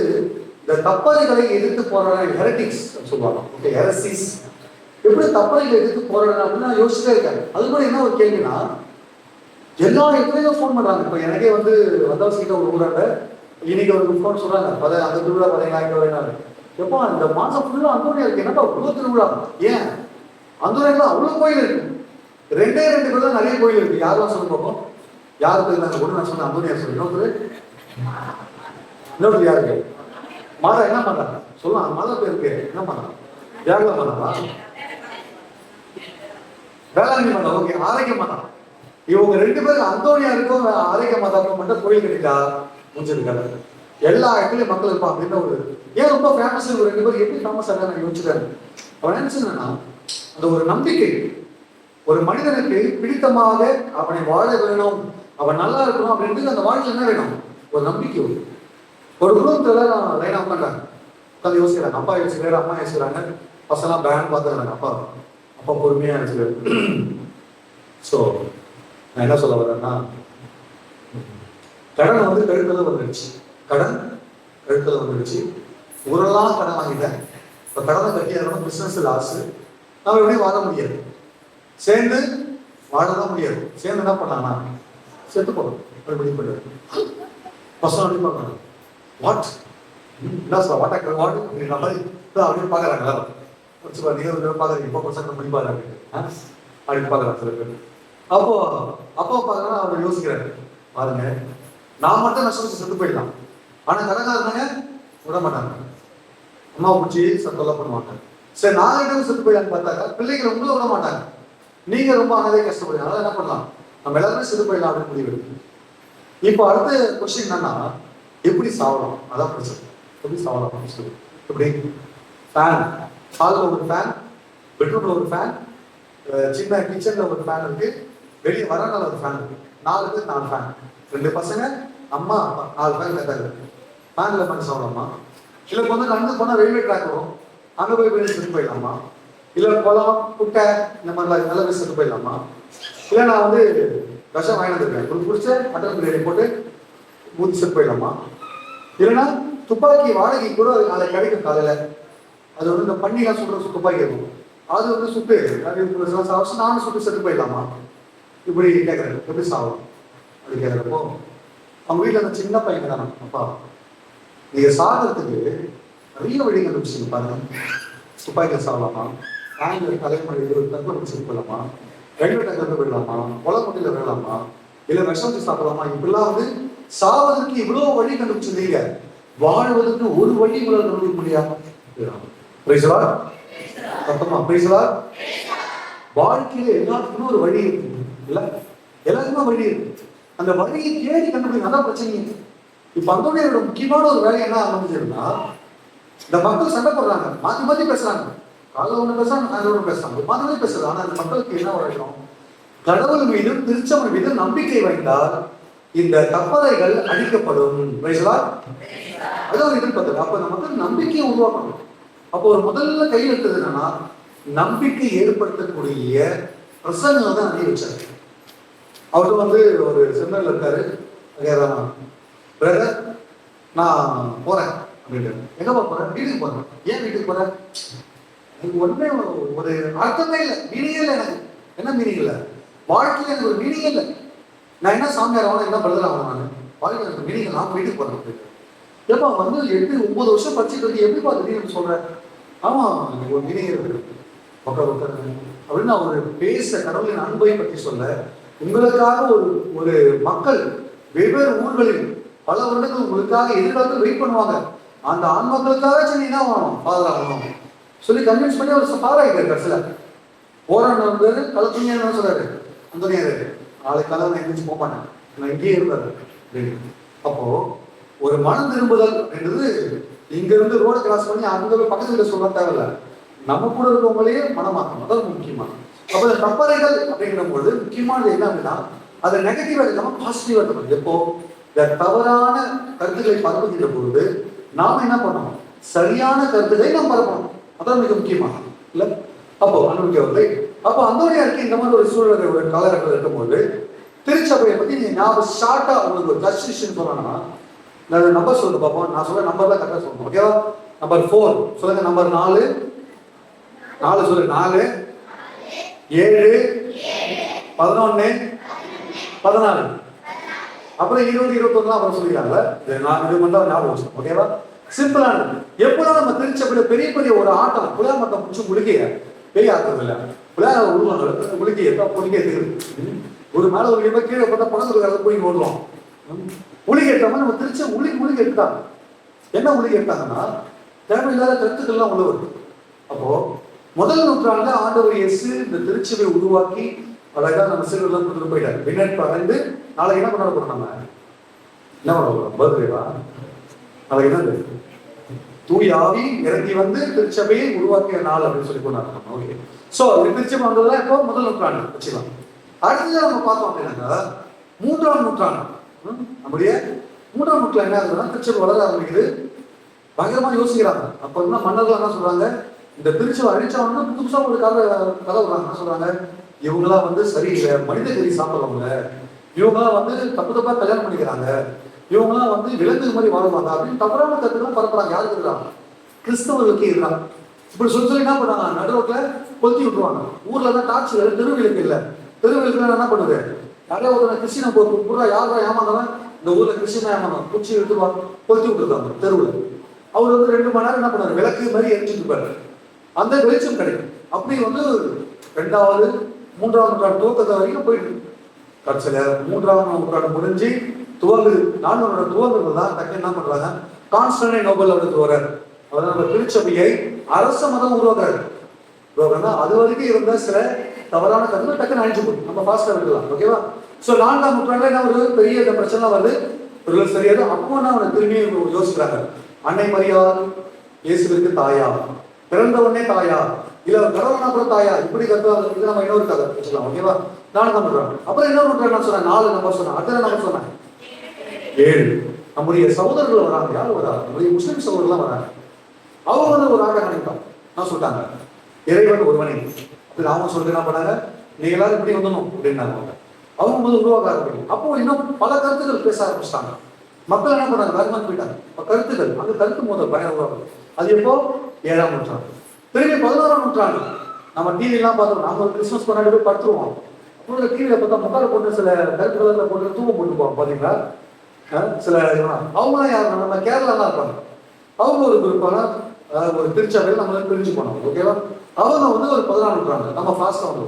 இந்த தப்பறைகளை எதிர்த்து போராட ஹெரட்டிக்ஸ் சொல்லுவாங்க. ஓகே, ஹெரசிஸ் எப்படி தப்பறைகளை எதிர்த்து போராடுறாங்க அப்படின்னு நான் யோசிச்சுட்டே இருக்கேன். அது கூட என்ன ஒரு கேள்வினா, எல்லா இடத்துலையும் ஃபோன் பண்றாங்க. இப்போ எனக்கே வந்து வந்தாசிக்கிட்ட ஒரு ஊராங்க இன்னைக்கு ஒரு ஃபோன் சொல்றாங்க, அந்த திருவிழா பார்த்தீங்களா இங்கே வரேன். எப்போ இந்த மாசம் ஃபுல்லா அந்தோனியாருக்கு என்னப்பா இவ்வளோ திருவிழா? ஏன் அந்தோனியாருக்கு அவ்வளோ கோயில் இருக்கு? 2 பேர் தான் நிறைய கோயில் இருக்கு. யாரெல்லாம் சொல்ல பார்ப்போம். யாரு பேர் கூட நான் சொன்னேன் அந்தோனியார் சொல்லி. இன்னொரு யாருக்கு மாதா என்ன பண்றாங்க சொல்லலாம். மாதா பேருக்கு என்ன பண்றாங்க? தியாகல மாதாவா? வேளாண்மை மாதா. ஓகே, ஆரோக்கிய மாதா. இவங்க 2 பேரும் அந்தோனியாருக்கும் ஆரோக்கிய மாதாவுக்கும் மட்டும் கோயில் கட்டிட்டா முடிஞ்சிருக்காங்க. எல்லா இடத்துலயும் மக்கள் இருப்பாங்க அப்படின்னு ஒரு ஏன் ரொம்ப ஃபேமஸ். ஒரு 2 பேர் எப்படி ஃபேமஸ் ஆக நான் யோசிச்சுட்டேன். அவன் நினைச்சதுன்னா அந்த ஒரு நம்பிக்கை, ஒரு மனிதனுக்கு பிடித்தமாக அவனை வாழ வேணும், அவன் நல்லா இருக்கணும் அப்படின்றது அந்த வாழ்க்கை என்ன வேணும்? ஒரு நம்பிக்கை. ஒரு குடும்பத்துல லைனா உட்காண்டாங்க, உட்காந்து யோசிக்கிறாங்க. அப்பா யோசிக்கிறாரு, அம்மா யோசிக்கிறாங்க, பசங்களாம் பேன் பார்த்துக்கிறாங்க. அப்பா பொறுமையா யோசிக்கிறாரு. ஸோ நான் என்ன சொல்ல வரேன்னா, கடன் வந்து கழுத்துல வந்துடுச்சு. ஊரெல்லாம் கடன் வாங்கிட்டேன். இப்போ கடனை கட்டியாகணும், பிசினஸ் லாஸ், நம்ம எப்படியும் வாழ முடியாது, சேர்ந்து வாழதான் முடியாது. சேர்ந்து என்ன பண்ணாங்கன்னா செத்து போகணும். வெளிப்படுது பசங்க அப்படி பார்க்கறாங்க. வாட் என்ன சொல்ல வாட் அப்படின்ற மாதிரி அப்படின்னு பார்க்குறாங்க. எல்லாரும் நீங்கள் பார்க்குறீங்க, இப்போ பசங்க முடிப்பாரு அப்படின்னு பார்க்குறாங்க சில பேர். அப்போ பார்க்கறா அவர் யோசிக்கிறாரு, பாருங்க நான் மட்டும் நஷ்டம் செத்து போயிடலாம், ஆனா கடைக்காரங்க விட மாட்டாங்க, அம்மா பிடிச்சி தொல்லை பண்ணுவாங்க. சரி நான் 2 பேரும் செத்து போயிடலான்னு பார்த்தாக்கா பிள்ளைங்க உங்களை விட மாட்டாங்க, நீங்க ரொம்ப அனதே கஷ்டப்படுங்க. அதனால என்ன பண்ணலாம், நம்ம எல்லாருமே செத்து போயிடலாம் அப்படின்னு முடிவு எடுக்கணும். இப்போ அடுத்த கொஸ்டின் என்னன்னா, எப்படி சாவலாம்? அதான் பிரச்சனை. எப்படி சாவலாம் அப்படின்னு சொல்லி, எப்படி ஃபேன், ஹாலில் ஒரு ஃபேன், பெட்ரூம்ல ஒரு ஃபேன், சின்ன கிச்சன்ல ஒரு ஃபேன் இருக்கு, வெளியே வராண்டால ஒரு ஃபேன் இருக்கு, 4 பேர் 4 ஃபேன், 2 பசங்க, அம்மா அப்பா, 4 ஃபேன் கேட்டாங்க. ஃபேன்ல பண்ணி சாப்பிடலாமா? இல்லை கொஞ்சம் நடந்து போனால் ரயில்வே ட்ராக் வரும், அங்கே போய் வெளியே செத்து போயிடலாமா? இல்லை குளம் குட்டை இந்த மாதிரிலாம் நல்ல போய் செத்து போயிடலாமா? இல்லை நான் வந்து விஷம் வாங்கி வந்துருக்கேன், குடிச்ச மட்டன் பிரியாணி போட்டு ஊற்றி செத்து போயிடலாமா? இல்லைன்னா துப்பாக்கி வாடகை கூட நாளைக்கு கிடைக்கும் காலையில், அது வந்து இந்த பன்னிலாம் சுடுற துப்பாக்கி இருக்கும், அது வந்து சுட்டு அது நானும் சுட்டு செத்து போயிடலாமா? இப்படி கேட்குறேன், எப்படி சாகும் அப்படி கேட்குறப்போ அவங்க வீட்டில் அந்த சின்ன பையன் தானே, அப்பா நீங்க சாகிறதுக்கு நிறைய வழி கண்டுபிடிச்சிங்க பாருங்க. துப்பாக்கியில் சாகலாமா, ஆங்கில தலைமுறை தற்கொலை பிடிச்சி போயிடலாமா, ரயில்வே ட்ராக்ல போயிடலாமா, கொலைமுட்டையில் விடலாமா, இல்லை விஷம் வச்சு சாப்பிடலாமா? இப்படிலாம் வந்து சாவதற்கு இவ்வளோ வழி கண்டுபிடிச்சிருந்தீங்க, வாழ்வதற்கு ஒரு வழி கூட கண்டுபிடிக்க முடியாது. வாழ்க்கையில எல்லாத்துக்குமே ஒரு வழி இருக்கு இல்ல, எல்லாருக்குமே வழி இருக்கு. அந்த வழியை தேடி கண்டுபிடிங்க, அதான் பிரச்சனை. இப்ப அந்தோனியோட முக்கியமான ஒரு வேலை என்ன ஆரம்பிச்சிருந்தா, இந்த மக்கள் சண்டை போடுறாங்க, மாத்தி பேசுறாங்க, காலைல ஒண்ணு பேசுறாங்க, சாயந்தரம் ஒண்ணு பேசுறாங்க, மாத்தி பேசுறாங்க. ஆனா அந்த மக்களுக்கு என்ன வரைக்கும், கடவுள் மீது திருச்சபை மீது நம்பிக்கை வைத்தால் இந்த கப்பலைகள் அழிக்கப்படும். அதான் ஒரு எதிர்பார்த்தது. அப்ப இந்த மக்கள் நம்பிக்கையை உருவாக்கணும். அப்போ ஒரு முதல்ல கையில் எடுத்தது என்னன்னா, நம்பிக்கை ஏற்படுத்தக்கூடிய பிரசங்கம் தான் நிறைய வச்சாரு. அவரு வந்து ஒரு செமினார்ல இருக்காரு, பிரதர் நான் போறேன் அப்படின்ட்டு. எங்கப்பா போறேன்? வீட்டுக்கு போறேன். ஏன் வீட்டுக்கு போறேன்? எனக்கு ஒண்ணுமே ஒரு அர்த்தமே இல்லை, மீனிங்கே இல்லை. எனக்கு என்ன மீனிங் இல்லை, வாழ்க்கையில எனக்கு ஒரு மீனிங்கே இல்லை. நான் என்ன சாமியார் ஆகணும், என்ன பிரதர் ஆகணும், நான் வாழ்க்கையில் எனக்கு மீனிங், நான் வீட்டுக்கு போறேன் அப்படின்ட்டு. ஏப்பா வந்து 8-9 வருஷம் படிச்சுட்டு எப்படி பார்த்து சொல்றேன்? ஆமா எனக்கு ஒரு மீனிங் இருக்கு. உட்காரு அப்படின்னு அவர் பேச, கடவுளின் அன்பை பற்றி சொல்ல, உங்களுக்காக ஒரு ஒரு மக்கள் வெவ்வேறு ஊர்களில் பல வருடங்கள் உங்களுக்காக எதிர்காலத்தில் வெயிட் பண்ணுவாங்க, அந்த ஆண் மக்களுக்காக சரி என்ன ஆகணும், ஃபாதர் ஆகணும் சொல்லி கன்வின்ஸ் பண்ணி அவர் ஃபாதர் ஆகிட்டார். கடைசியில் போராட்டம் நடந்தாரு. கலத்துணியா சொல்றாரு, அந்தோனியாரு நாளைக்கு கலவை எந்திரிச்சு போக மாட்டேன், நான் இங்கேயே இருந்தாரு அப்படின்னு. அப்போ ஒரு மனம் திரும்புதல் அப்படின்றது இங்க இருந்து ரோடு கிராஸ் பண்ணி அங்க போய் பக்கத்து வீட்டை சொல்ல தேவையில்ல, நம்ம கூட இருக்கவங்களையே மனமாக்கணும், அதான் முக்கியமான. அப்போ இந்த தப்பறைகள் அப்படிங்கிற பொழுது முக்கியமானது என்ன அப்படின்னா, அதை நெகட்டிவா இல்லாம பாசிட்டிவா இருக்கணும். எப்போ இந்த தவறான கருத்துக்களை பரப்புகின்ற பொழுது நாம என்ன பண்ணணும், சரியான கருத்துக்களை நாம் பரப்பணும், அதான் மிக முக்கியமான இல்ல. அப்போ அனுபவிக்கவில்லை. அப்போ அந்தோனியாருக்கு இந்த மாதிரி ஒரு சூழல், ஒரு காலகட்டத்தில் இருக்கும்போது திருச்சபையை பத்தி நீங்க ஞாபகம் ஷார்ட்டா உங்களுக்கு ஒரு ஜஸ்டிஷன் சொல்லணும்னா, நான் நம்பர் சொல்லுங்க பார்ப்போம். நான் சொல்ல நம்பர் தான் கரெக்டாக சொல்லணும், ஓகேவா? நம்பர் 4 சொல்லுங்க. நம்பர் 4 சொல்லுங்க. 4 7 11 14 அப்புறம் 20 21 அப்புறம் சொல்லிக்கிறாங்க. நான் இது மட்டும் ஞாபகம் வச்சுக்கணும், ஓகேவா? சிம்பிளானது. எப்போதான் நம்ம திருச்சபையில பெரிய பெரிய ஒரு ஆட்டம் புலா மட்டம் பிடிச்சி முழுகைய பெரிய ஆட்டம் இல்லை, புலா உருவாங்க முழுகைய பொழுகை இருக்குது. ஒரு மேல ஒரு இவ கீழே பார்த்தா பணத்துக்கு போய் ஓடுவோம். உளிகை எடுத்தாம நம்ம திருச்சி உளிகை எடுத்தாங்க. என்ன உளிகை எடுத்தாங்கன்னா, தேவையில்லாத கருத்துக்கள்லாம் உள்ள வருது. அப்போ முதல் நூற்றாண்டுல ஆண்டவர் இயேசு இந்த திருச்சபை உருவாக்கி அழகா நம்ம சிறுவர்கள் கொண்டு போயிட்டாரு. பின்னாடி அடைந்து நாளைக்கு என்ன பண்ண போறோம், நம்ம என்ன பண்ண போறோம், பர்த்டேவா? நாளைக்கு என்னது, தூய் ஆவி இறங்கி வந்து திருச்சபையை உருவாக்கிய நாள் அப்படின்னு சொல்லி கொண்டாடுறோம். ஓகே, சோ திருச்சபை வந்ததுதான் இப்போ முதல் நூற்றாண்டு வச்சுக்கலாம். அடுத்தது நம்ம பார்த்தோம் அப்படின்னாக்கா 3ஆம் நூற்றாண்டு. நம்முடைய 3ஆம் நூற்றாண்டு என்ன ஆகுதுன்னா, திருச்சபை வளர ஆரம்பிக்குது. பயங்கரமா யோசிக்கிறாங்க. அப்ப என்ன மன்னர்கள் என்ன சொல்றாங்க, இந்த திருச்சபை அழிச்சவங்க புதுசா ஒரு கதை விடுறாங்க. என்ன சொல்றாங்க, இவங்கெல்லாம் வந்து சரியில்லை, மனித கறி சாப்பிடுறவங்க, இவங்கெல்லாம் வந்து தப்பா கல்யாணம் பண்ணிக்கிறாங்க, இவங்கெல்லாம் வந்து விலங்கு மாதிரி வாழ்வாங்க அப்படின்னு தவறான கருத்துக்கள் பரப்புறாங்க. யாருக்கு இருக்கிறாங்க, கிறிஸ்தவர்களுக்கு இருக்கிறாங்க. இப்படி சொல்லி என்ன பண்ணாங்க, நடுரோட்ல கொளுத்தி விட்டுருவாங்க. ஊர்ல தான் டார்ச் தெருவிலுக்கு இல்லை, தெருவிலுக்கு என்ன பண்ணுது, நிறைய ஒரு கிறிஸ்டின பூரா யாரா ஏமாந்தவன் இந்த ஊர்ல கிறிஸ்டினா ஏமாந்தவன் குச்சி எடுத்துருவாங்க, கொளுத்தி விட்டுருக்காங்க தெருவில். அவர் வந்து 2 மணி நேரம் என்ன பண்ணாரு, விளக்கு மாதிரி எரிச்சுட்டு இருப்பாரு, அந்த வெளிச்சம் கிடைக்கும். அப்படி வந்து 2வது 3ஆம் நூற்றாண்டு துவக்கத்தை வரைக்கும் போயிட்டு இருக்கு. கடைசியில 3ஆம் நூற்றாண்டு முடிஞ்சு துவங்குது. 400 துவங்குறது தான் டக்கு என்ன பண்றாங்க, கான்ஸ்டன்டைனோபிள் அப்படின்னு வர்றாரு. அதாவது நம்ம திருச்சபையை அரச மதம் உருவாக்குறாரு. அது வரைக்கும் இருந்த சில தவறான கருத்து டக்குன்னு அழிஞ்சு போகும். நம்ம ஃபாஸ்டா விடலாம், ஓகேவா? சோ 4ஆம் நூற்றாண்டுல என்ன ஒரு பெரிய பிரச்சனை வருது, ஒரு சரியாது. அப்போ அவனை திரும்பி யோசிக்கிறாங்க, அன்னை மரியாள் இயேசுவிற்கு தாயா, பிறந்த உடனே தாயா, இல்ல கடவுள்னா கூட தாயா, இப்படி கருத்து இது நம்ம இன்னொரு கதை வச்சுக்கலாம், ஓகேவா? 4ஆம் நூற்றாண்டு. அப்புறம் இன்னொரு நூற்றாண்டு நான் சொன்னேன், 4 நம்பர் சொன்னேன். அடுத்த நம்பர் சொன்னேன் 7. நம்முடைய சகோதரர்கள் வராங்க. யாரும் வராங்க, நம்முடைய முஸ்லிம் சகோதரர்லாம் வராங்க. அவங்க வந்து ஒரு ஆட்டம் கணிப்பாங்க. நான் சொல்லிட்டாங்க, இறைவன் ஒருவனே அப்படின்னு அவங்க சொல்லிட்டு என்ன பண்ணாங்க, நீங்க எல்லாரும் இப்படி வந்துடணும் அப்படின்னாங்க. அவங்க வந்து உருவாக்க ஆரம்பிக்கும். அப்போ இன்னும் பல கருத்துக்கள் பேச ஆரம்பிச்சிட்டாங்க. மக்கள் என்ன பண்ணாங்க, வேகமாக போயிட்டாங்க. கருத்துக்கள் அந்த கருத்து மோதல் பயணம் உருவாங்க. அது எப்போ 7ஆம் நூற்றாண்டு. திரும்பி 11ஆம் நூற்றாண்டு நம்ம டிவிலாம் பார்த்தோம். நாம கிறிஸ்துமஸ் கொண்டாடி போய் படுத்துருவோம். அப்புறம் டிவியில பார்த்தா முக்கால போட்டு சில கருத்து கலர்ல போட்டு தூவ போட்டு போவாங்க பாத்தீங்களா. சில அவங்களாம் யாரு, நம்ம கேரளாலாம் இருப்பாங்க. அவங்க ஒரு குரூப்பான ஒரு திருச்சபையில் நம்ம பிரிஞ்சு போனோம், ஓகேவா? அவங்க வந்து ஒரு 14ஆம் நூற்றாண்டு, நம்ம ஃபாஸ்டா வந்து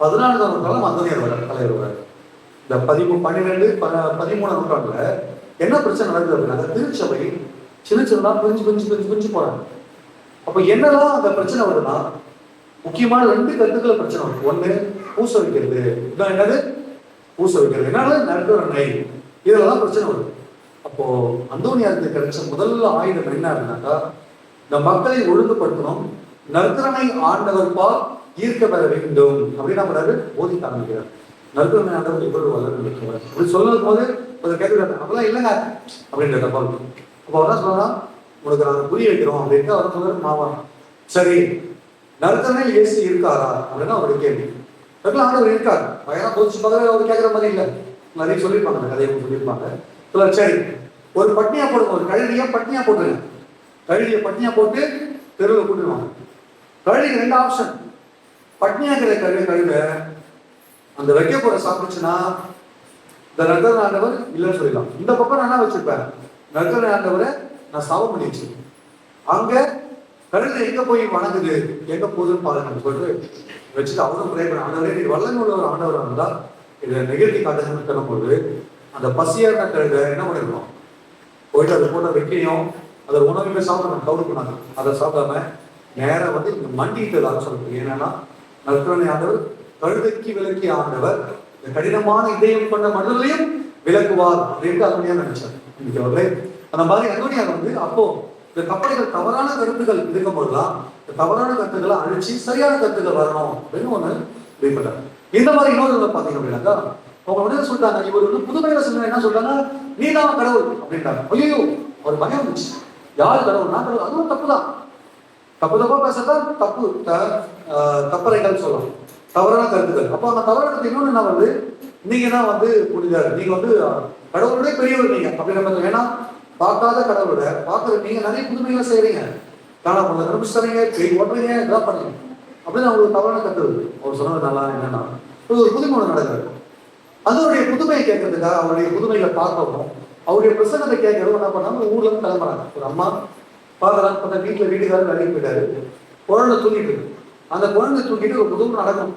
14ஆம் நூற்றாண்டு அந்தோனியார் வர தலைவர் வர. இந்த 12 13ஆம் நூற்றாண்டுல என்ன பிரச்சனை நடக்குது அப்படின்னா, திருச்சபை சின்ன பிரிஞ்சு போறாங்க. அப்ப என்னதான் அந்த பிரச்சனை வருதுன்னா, முக்கியமான 2 கருத்துக்கள் பிரச்சனை வருது. ஒண்ணு பூச வைக்கிறது, இன்னும் என்னது பூச வைக்கிறது, என்னால நற்கருணை, இதெல்லாம் பிரச்சனை வருது. அப்போ அந்தோனியாருக்கு கிடைச்ச முதல் ஆயுதம் என்ன அப்படின்னாக்கா, இந்த மக்களை ஒழுங்குபடுத்தணும், நற்கருணை ஆண்டவர் பால் ஈர்க்க பெற வேண்டும் அப்படின்னு நம்ம போதிக்க ஆரம்பிக்கிறார். நற்கருணை ஆண்டவர் எவ்வளவு வளர்ந்து அப்படி சொல்லும் போது கொஞ்சம் கேட்கிறாங்க, அப்பெல்லாம் இல்லைங்க அப்படின்னு கேட்டப்பால். அப்போ அவர் தான் சொல்லலாம், உனக்கு நாங்கள் புரிய வைக்கிறோம் அப்படின்ட்டு அவர் சொல்றாரு. மாவா சரி, நற்கருணை இயேசு இருக்காரா அப்படின்னா அவருடைய கேள்வி. ஆண்டவர் இருக்காரு, பயணம் போச்சு பக்கத்துல அவர் கேட்கிற மாதிரி இல்லை. நிறைய சொல்லியிருப்பாங்க, அந்த கதையை சொல்லியிருப்பாங்க. சரி, ஒரு பட்னியா போடுங்க, ஒரு கழுதியா பட்னியா போட்டுருங்க. கழுதியை பட்னியா போட்டு தெருவில் கூட்டுருவாங்க. கழுதிக்கு 2 ஆப்ஷன். பட்னியா கழுத அந்த வைக்க போற சாப்பிடுச்சுன்னா இந்த நற்கருணை ஆண்டவர் இல்லைன்னு சொல்லிடலாம். இந்த பக்கம் நான் என்ன வச்சிருப்பேன், நற்கருணை ஆண்டவரை நான் சாபம் பண்ணி வச்சிருக்கேன். அங்க கழுதை எங்க போய் வணங்குது, எங்க போகுதுன்னு பாருங்க சொல்லிட்டு வச்சுட்டு அவரும் ப்ரே பண்ண ஆண்டவரே நீ வல்லமை உள்ள ஒரு ஆண்டவராக இருந்தால் இதை நிகழ்த்தி காட்டுன்னு தரும்போது அந்த பசியாக கழுத என்ன பண்ணிருக்கோம், போயிட்டு அதை போட்ட வைக்கையும் அதை உணவுமே சாப்பிடணும், கவுடு பண்ணாங்க. அதை சாப்பிடாம நேராக வந்து இங்கே மண்டிட்டதாக சொல்லுது. ஏன்னா நற்கருணை ஆண்டவர் கழுதைக்கு விலக்கிய ஆண்டவர் இந்த கடினமான இதயம் கொண்ட மனிதர்களையும் விலக்குவார் அப்படின்னு அந்தோனியார் நினைச்சார். இன்னைக்கு அவர்களே அந்த மாதிரி அந்தோனியார் வந்து அப்போ இந்த கப்பல்கள் தவறான கருத்துக்கள் இருக்கும்போதுதான் இந்த தவறான கருத்துக்களை அழிச்சு சரியான கருத்துக்கள் வரணும் அப்படின்னு ஒண்ணு வெளிப்பட்டார். இந்த மாதிரி இன்னொரு பாத்தீங்க அப்படின்னாக்கா அவங்க உடனே சொல்லிட்டாங்க, இவர் வந்து புதுமையில சொல்ல என்ன சொல்றாங்க, நீ தான் கடவுள் அப்படின்ட்டாங்க. ஐயோ அவர் பயம் வந்துச்சு, யார் கடவுள், நான் கடவுள், அதுவும் தப்புதான். தப்பு தப்பா பேசுறதான் தப்பு, தப்பறைகள் சொல்லலாம், தவறான கருத்துக்கள். அப்போ அந்த தவறான கருத்து இன்னொன்னு என்ன வந்து, நீங்க தான் வந்து புரிஞ்சாரு, நீங்க வந்து கடவுளுடைய பெரியவர் நீங்க அப்படின்ற. ஏன்னா பார்க்காத கடவுளோட பார்க்கறது நீங்க நிறைய புதுமைகளை செய்யறீங்க, காணா பண்ண நிரம்பிச்சுறீங்க, பெய் ஓட்டுறீங்க, இதெல்லாம் பண்ணுங்க அப்படின்னு அவங்களுக்கு தவறான கருத்து. அவர் சொன்னது நல்லா என்னன்னா ஒரு புதுமை ஒன்று நடக்குது. அதனுடைய புதுமையை கேட்கறதுக்காக அவருடைய புதுமைகளை பார்க்கவும் அவருடைய பிரசங்கத்தை கேட்கறதும் என்ன பண்ணாங்க, ஊர்ல இருந்து கிளம்புறாங்க. ஒரு அம்மா பார்க்கறாங்க, பார்த்தா வீட்டுல வீட்டுக்காரர் வேலைக்கு போயிட்டாரு, குழந்தை தூங்கிட்டு இருக்கு. அந்த குழந்தை தூங்கிட்டு ஒரு புதுமை நடக்கும்.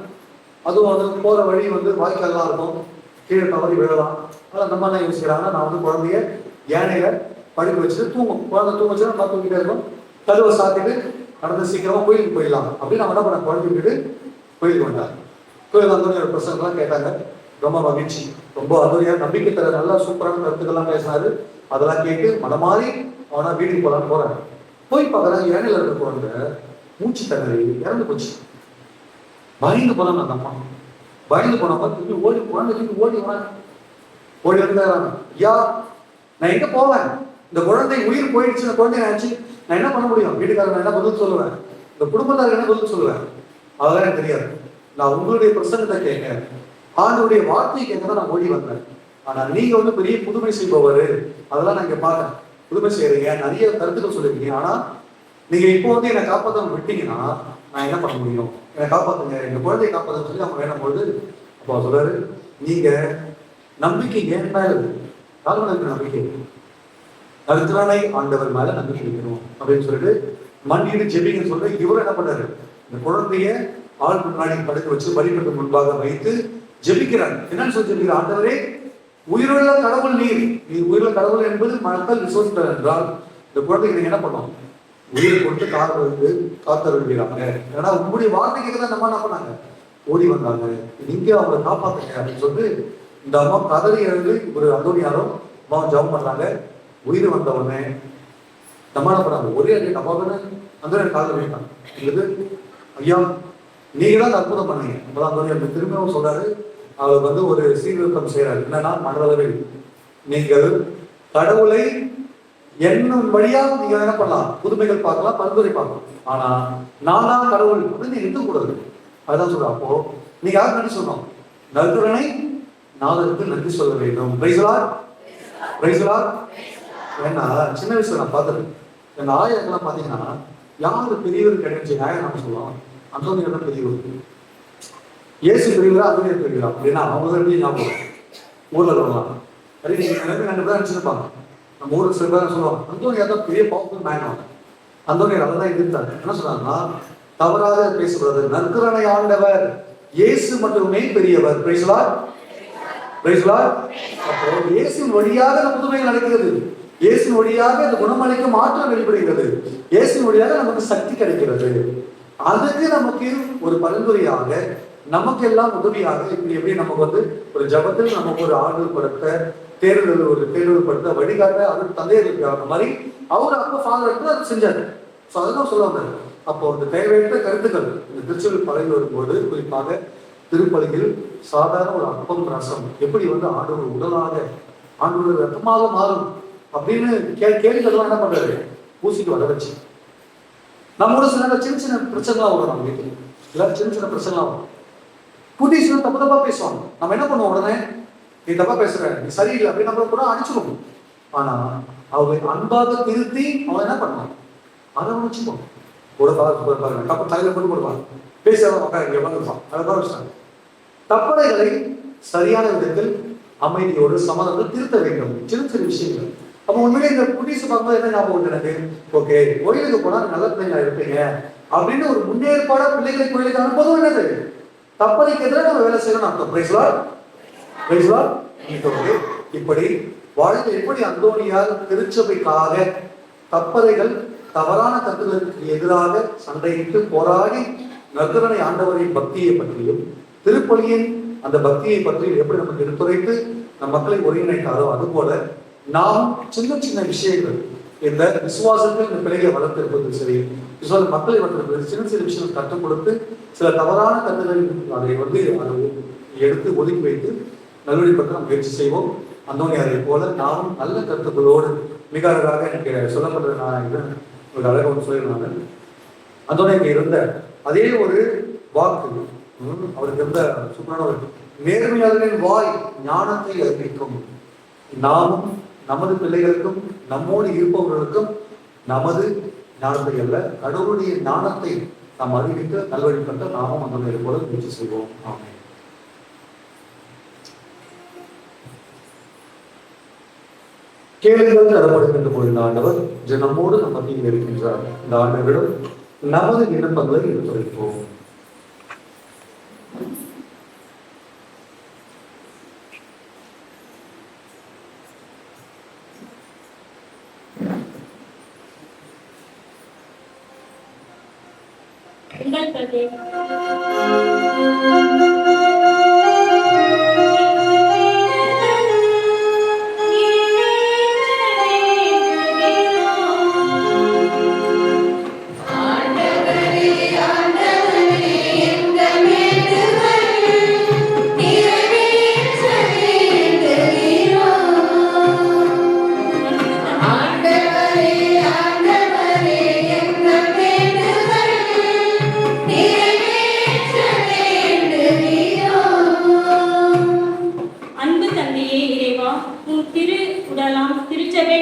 அதுவும் வந்து போற வழி வந்து வாய்க்கால்லாம் இருக்கும், கீழே தவறி விழலாம். ஆனால் நம்ம என்ன யோசிக்கிறாங்கன்னா, நான் வந்து குழந்தைய யானையில படுக்க வச்சுட்டு தூங்கும், குழந்தை தூங்க வச்சுன்னா நம்ம தூங்கிட்டே இருக்கும், கதவை சாத்திட்டு நடந்து சீக்கிரமா கோயிலுக்கு போயிடலாம் அப்படின்னு நம்ம என்ன பண்ண, குழந்தை விட்டுட்டு கோயிலுக்கு வந்தாங்க. கோயில் வந்தோடனே ஒரு பிரசங்கெல்லாம் கேட்டாங்க, ரொம்ப மகிழ்ச்சி, ரொம்ப அந்தோனியார் நம்பிக்கை தர நல்லா சூப்பரான கருத்துக்கள்லாம் பேசினாரு. அதெல்லாம் கேட்டு மனமாறி அவனா வீட்டுக்கு போலான்னு போறாங்க. போய் பார்க்கறாங்க, யானையில இருக்க குழந்தை மூச்சு தண்ணி இறந்து போச்சு. பயந்து போனாங்க அந்த அம்மா, பயந்து போனவங்க திரும்பி ஓடி, குழந்தை திரும்பி ஓடி வராங்க. ஓடி இருந்தாங்க, ஐயா நான் எங்க போவேன், இந்த குழந்தை உயிர் போயிடுச்சு, இந்த குழந்தை நினைச்சு நான் என்ன பண்ண முடியும், வீட்டுக்காரர் நான் என்ன பதில் சொல்லுவேன், இந்த குடும்பத்தாருக்கு என்ன பதில் சொல்லுவேன், அதெல்லாம் எனக்கு தெரியாது. நான் உங்களுடைய பிரசங்கத்தை கேட்க, ஆண்டவருடைய வார்த்தையை கேட்க தான் நான் ஓடி வந்தேன். ஆனா நீங்க வந்து பெரிய புதுமை செய்பவர், அதெல்லாம் நான் இங்க பார்த்தேன், புதுமை செய்யறீங்க, நிறைய கருத்துக்கள் சொல்லிருக்கீங்க. ஆனா நீங்க இப்போ வந்து என்னை காப்பாற்ற விட்டீங்கன்னா நான் என்ன பண்ண முடியும், என்னை காப்பாத்துங்க, எங்க குழந்தையை காப்பாற்ற சொல்லி அவங்க வேணும்போது அப்போ சொல்றாரு, நீங்க நம்பிக்கை ஏன் மேல இருக்கு, நம்பிக்கை கருத்துரானை ஆண்டவர் மேல நம்பிக்கை வைக்கணும் அப்படின்னு சொல்லிட்டு மண்டிட்டு ஜெபிங்கன்னு சொல்லிட்டு இவரும் என்ன பண்ணாரு, இந்த குழந்தைய ஆள் முன்னாடி படுக்க வச்சு பலிபீடத்துக்கு முன்பாக வைத்து ஜெபிக்கிறார். என்னன்னு சொல்லி ஜெபிக்கிற, ஆண்டவரே உயிருள்ள கடவுள் நீர், நீர் உயிருள்ள கடவுள் என்பது மக்கள் விசுவாசித்தார் என்றால் இந்த குழந்தைக்கு நீங்க என்ன பண்ணோம், உயிரை கொடுத்து காத்தருள்கிறாங்க. ஏன்னா உங்களுடைய வார்த்தைக்கு தான் நம்ம என்ன பண்ணாங்க, ஓடி வந்தாங்க, நீங்க அவங்களை காப்பாத்துங்க அப்படின்னு சொல்லிட்டு இந்த அம்மா கதறி எழுந்து ஒரு அந்தோனியாரும் அம்மா ஜபம் பண்ணாங்க. உயிர் வந்தவொடனே நம்ம என்ன பண்ணாங்க, ஒரே அடி டப்பான்னு அந்த காதல் வைத்தாங்க. எங்களுக்கு ஐயா நீங்க தான் அற்புதம் பண்ணீங்க. அப்பதான் அந்தோனியார் திரும்பவும் சொல்றாரு, அவர் வந்து ஒரு சீர்திருத்தம் செய்யறாரு. என்னன்னா மனதளவில் நீங்கள் கடவுளை என்னும் வழியா நீங்க என்ன பண்ணலாம், புதுமைகள் பார்க்கலாம், பரிந்துரை பார்க்கலாம். ஆனா நானா கடவுள் அப்படின்னு நீங்க இருக்கக்கூடாது. அதுதான் சொல்ற. அப்போ நீங்க யாருக்கு நன்றி சொல்லணும், நற்கருணை நாதருக்கு நன்றி சொல்ல வேண்டும். Price the lord, praise the Lord. ஏன்னா சின்ன வயசுல நான் பார்த்தது, எங்க ஆயர்கள்லாம் பாத்தீங்கன்னா யாரு பெரியவர் கிடைச்சு ஆயா நம்ம சொல்லுவோம், அந்தோனியார் தான் பெரியவர், இயேசு பெரியவரா அந்தோனியார் பெரியவரா அப்படின்னா அவங்க தான் ஞாபகம் ஊர்ல வரலாம். அதே நீங்க ரெண்டு பேர் நினைச்சிருப்பாங்க, நம்ம ஊருக்கு சில பேர் சொல்லுவாங்க அந்தோனியார் தான் பெரிய பவர்ஃபுல் மேன். அந்தோனியார் அதை தான் எதிர்த்தாங்க. என்ன சொன்னாங்கன்னா, தவறாக பேசக்கூடாது, நற்கருணை ஆண்டவர் இயேசு மட்டுமே பெரியவர். Price the lord, praise the Lord. அப்போ இயேசுவின் வழியாக அந்த புதுமைகள் நடக்கிறது, இயேசுவின் வழியாக அந்த குணமளிக்கும் மாற்றம் வெளிப்படுகிறது, இயேசுவின் வழியாக நமக்கு சக்தி கிடைக்கிறது. அதுக்கு நமக்கு ஒரு பரிந்துரையாக, நமக்கு எல்லாம் உதவியாக இப்படி எப்படி நமக்கு வந்து ஒரு ஜபத்தில் நமக்கு ஒரு ஆர்டர்படுத்த தேர்தல்படுத்த வழிகாட்ட அவர் தந்தையர் அந்த மாதிரி அவர் அப்போ ஃபாதர் எடுத்து அதை செஞ்சாரு. ஸோ அதுதான் சொல்ல வந்தாரு. அப்போ அந்த தேவையற்ற கருத்துக்கள் இந்த திருச்செவில் பழகி வரும்போது, குறிப்பாக திருப்பலியில் சாதாரண ஒரு அப்பம் ரசம் எப்படி வந்து ஆண்டவர் உடலாக ஆண்டவர் ரத்தமாக மாறும் அப்படின்னு கேள்விகள்லாம் என்ன பண்றாரு, பூசிட்டு வர வச்சு நம்மளோட சில சின்ன சின்ன பிரச்சனைலாம் வரும். நம்ம வீட்டுல எல்லாரும் சின்ன சின்ன பிரச்சனைலாம் வரும். புதுசு தப்பு தப்பா பேசுவாங்க. நம்ம என்ன பண்ணுவோம், உடனே நீ தப்பா பேசுற, நீ சரியில்லை அப்படின்னு நம்ம கூட அடிச்சுக்கணும். ஆனா அவங்க அன்பாக திருத்தி அவங்க என்ன பண்ணுவாங்க, அதை வச்சுப்போம். ஒரு தப்பு தலையில போட்டு போடுவாங்க, பேச இங்க வந்துருப்பான், அதை தான் வச்சுட்டாங்க. தப்படைகளை சரியான விதத்தில் அமைதியோடு சமாதானத்தில் திருத்த வேண்டும், சின்ன சின்ன விஷயங்கள். அப்போ உண்மையிலே இந்த குட்டீஸ் பார்க்கும்போது என்ன ஞாபகம் எனக்கு, ஓகே கோயிலுக்கு போனா நல்ல பிள்ளைங்களா இருப்பீங்க, அப்படின்னு ஒரு முன்னேற்பாடா பிள்ளைகளை கோயிலுக்கு அனுப்புவதும் என்னது? தப்பதைக்கு எதிராக நம்ம வேலை செய்யணும் அர்த்தம். Praise Lord, praise Lord. இப்படி வாழ்க்கை எப்படி அந்தோனியார் திருச்சபைக்காக தப்பதைகள் தவறான கருத்துக்களுக்கு எதிராக சண்டையிட்டு போராடி நற்கருணை ஆண்டவரின் பக்தியை பற்றியும் திருப்பலியின் அந்த பக்தியை பற்றியும் எப்படி நமக்கு எடுத்துரைத்து நம் மக்களை ஒருங்கிணைத்தாரோ அதுபோல நாம் சின்ன சின்ன விஷயங்கள் இந்த விசுவாசத்தில் இந்த பிள்ளைகளை வளர்த்திருப்பது சரி, விசுவாச மக்களை வளர்த்திருப்பது சின்ன சின்ன விஷயம் கற்றுக் கொடுத்து சில தவறான கருத்துக்களை அதை எடுத்து ஒதுக்கி வைத்து நல்வழிப்பட்ட நாம் முயற்சி செய்வோம். அந்தோனியாரை போல நாமும் நல்ல கருத்துக்களோடு மிக அழகாக எனக்கு சொல்லப்படுற நான் ஒரு அழகாக சொல்லியிருந்தாங்க. அந்தோனியாருக்கு இருந்த அதே ஒரு வாக்கு அவருக்கு இருந்த சூப்பரான ஒரு நேர்மையாளர்களின் வாய் ஞானத்தை அறிவிக்கும். நாமும் நமது பிள்ளைகளுக்கும் நம்மோடு இருப்பவர்களுக்கும் நமது ஞானத்தை அல்ல கடவுளுடைய ஞானத்தை நாம் அறிவிக்க நல்வழிப்பட்ட நாமும் அந்தோனியாரை போல முயற்சி செய்வோம். ஆமென். கேளுங்கள் தரப்படுகின்ற பொழுது ஆண்டவர் நம்மோடு நம் மத்தியில் இருக்கின்றார். இந்த ஆண்டவரிடம் நமது விண்ணப்பங்களை எடுத்துரைப்போம். உங்கள் பிரதே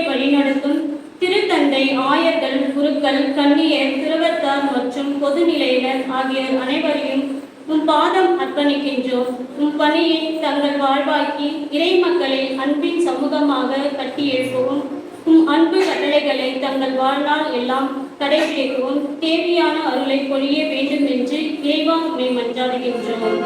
வழிநடத்தும் திருத்தந்தை, ஆயர்கள், குருக்கள், கன்னியர், துறவத்தார் மற்றும் பொதுநிலையினர் ஆகிய அனைவரையும் உம் பாதம் அர்ப்பணிக்கின்றோம். உம் பணியை தங்கள் வாழ்வாக்கி இறை மக்களை அன்பின் சமூகமாக கட்டி எழுப்பவும், உம் அன்பு கட்டளைகளை தங்கள் வாழ்நாள் எல்லாம் கடைபிடிக்கவும் தேவையான அருளை பொழிய வேண்டும் என்று இறைவா உம்மை மன்றாடுகின்றோம்.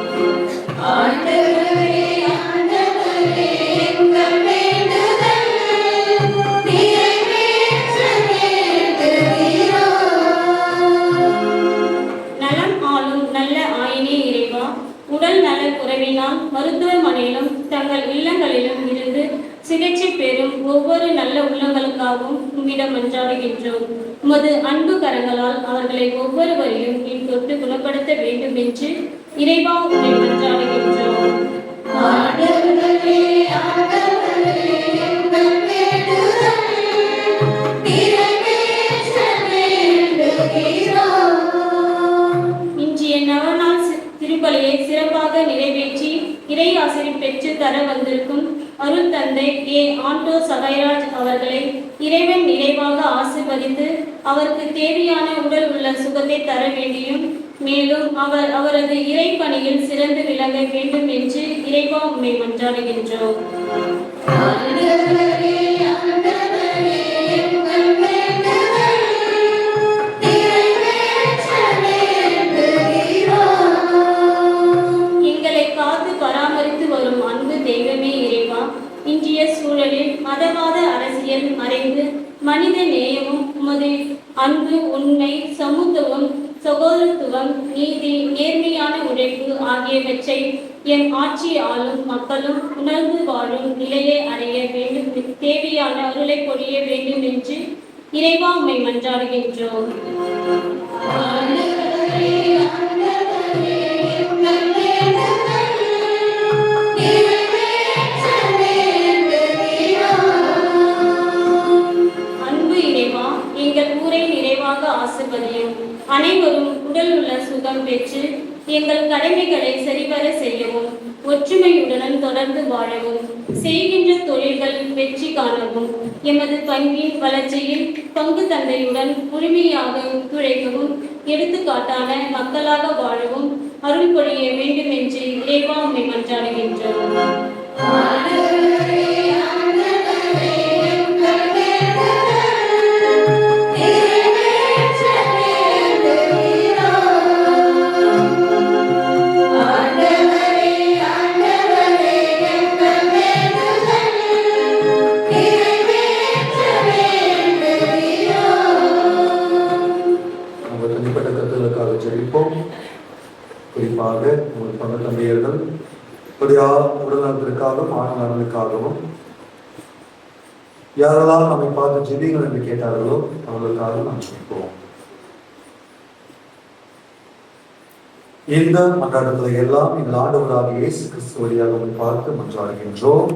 உடல் நல குறைவினால் மருத்துவமனையிலும் தங்கள் இல்லங்களிலும் இருந்து சிகிச்சை பெறும் ஒவ்வொரு நல்ல உள்ளங்களுக்காகவும் உம்மிடம் மன்றாடுகின்றோம். உமது அன்பு கரங்களால் அவர்களை ஒவ்வொருவரையும் நீர் தொட்டு குணப்படுத்த வேண்டும் என்று இறைவா உம்மை மன்றாடுகின்றோம். இன்றைய நவநாள் திருப்பலியை சிறப்பாக நிறைவேற்றி இறை ஆசிரியர் பெற்று தர வந்திருக்கும் அருள் தந்தை ஆண்டோ சகைராஜ் அவர்களை இறைவன் நிறைவாக ஆசீர்வதித்து அவருக்கு தேவையான உடல் உள்ள சுகத்தை தர வேண்டியும், மேலும் அவரது இறை பணியில் சிறந்து விளங்க வேண்டும் என்று இறைவா உம்மை மன்றாடுகின்றோம். இன்றைய சூழலில் மதவாத அரசியல் மறைந்து மனித நேயமும் உமது அன்பு, உண்மை, சமத்துவம், சகோதரத்துவம், நீதி, நேர்மையான உழைப்பு ஆகியவற்றை எம் ஆட்சி ஆளும் மக்களும் உணர்ந்து வாழும் நிலையை அடைய வேண்டும், தேவையான அருளை பொழிய வேண்டும் என்று இறைவா உம்மை மன்றாடுகின்றோம். எங்கள் ஊரை நிறைவாக ஆசிர்வதியும். அனைவரும் உடல் உள்ள சுகம் பெற்று எங்கள் கடமைகளை சரிவர செய்யவும், ஒற்றுமையுடன் தொடர்ந்து வாழவும், செய்கின்ற தொழில்கள் வெற்றி காணவும், எமது பங்கின் வளர்ச்சியில் பங்கு தந்தையுடன் முழுமையாக ஒத்துழைக்கவும், எடுத்துக்காட்டான மக்களாக வாழவும் அருள் பொழிய வேண்டும் என்று இறைவா உம்மை மன்றாடுகின்றோம். என்னுடைய உடல் நலத்திற்காகவும் ஆண் நலனுக்காகவும் யாரெல்லாம் நம்மை பார்த்து ஜெபிங்கள் என்று கேட்டார்களோ அவர்களுக்காக நாம் சொல்லுவோம். இந்த மன்றாட்டங்களை எல்லாம் எங்கள் ஆண்டவராகிய இயேசு கிறிஸ்து வழியாக நம்மை பார்த்து மன்றாடுகின்றோம்.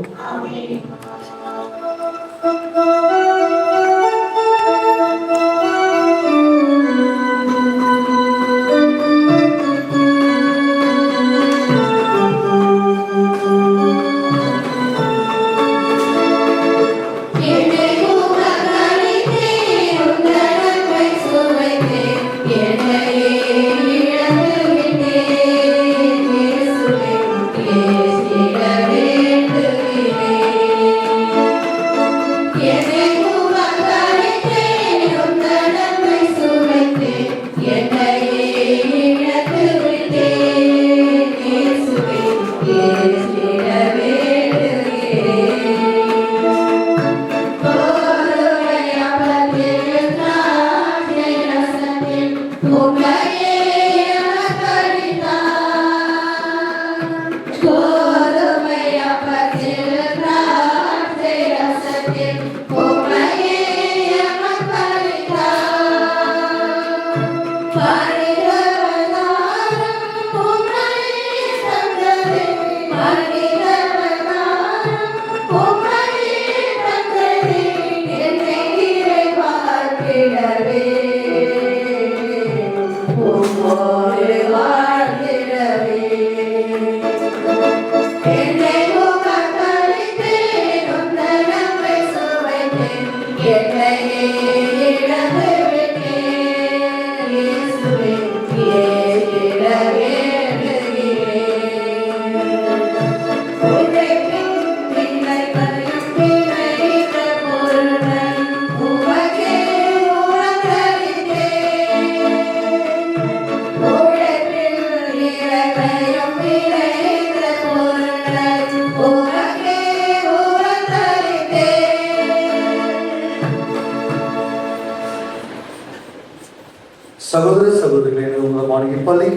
சகோதர சகோதரிகளே, உங்களுமான இப்பள்ளி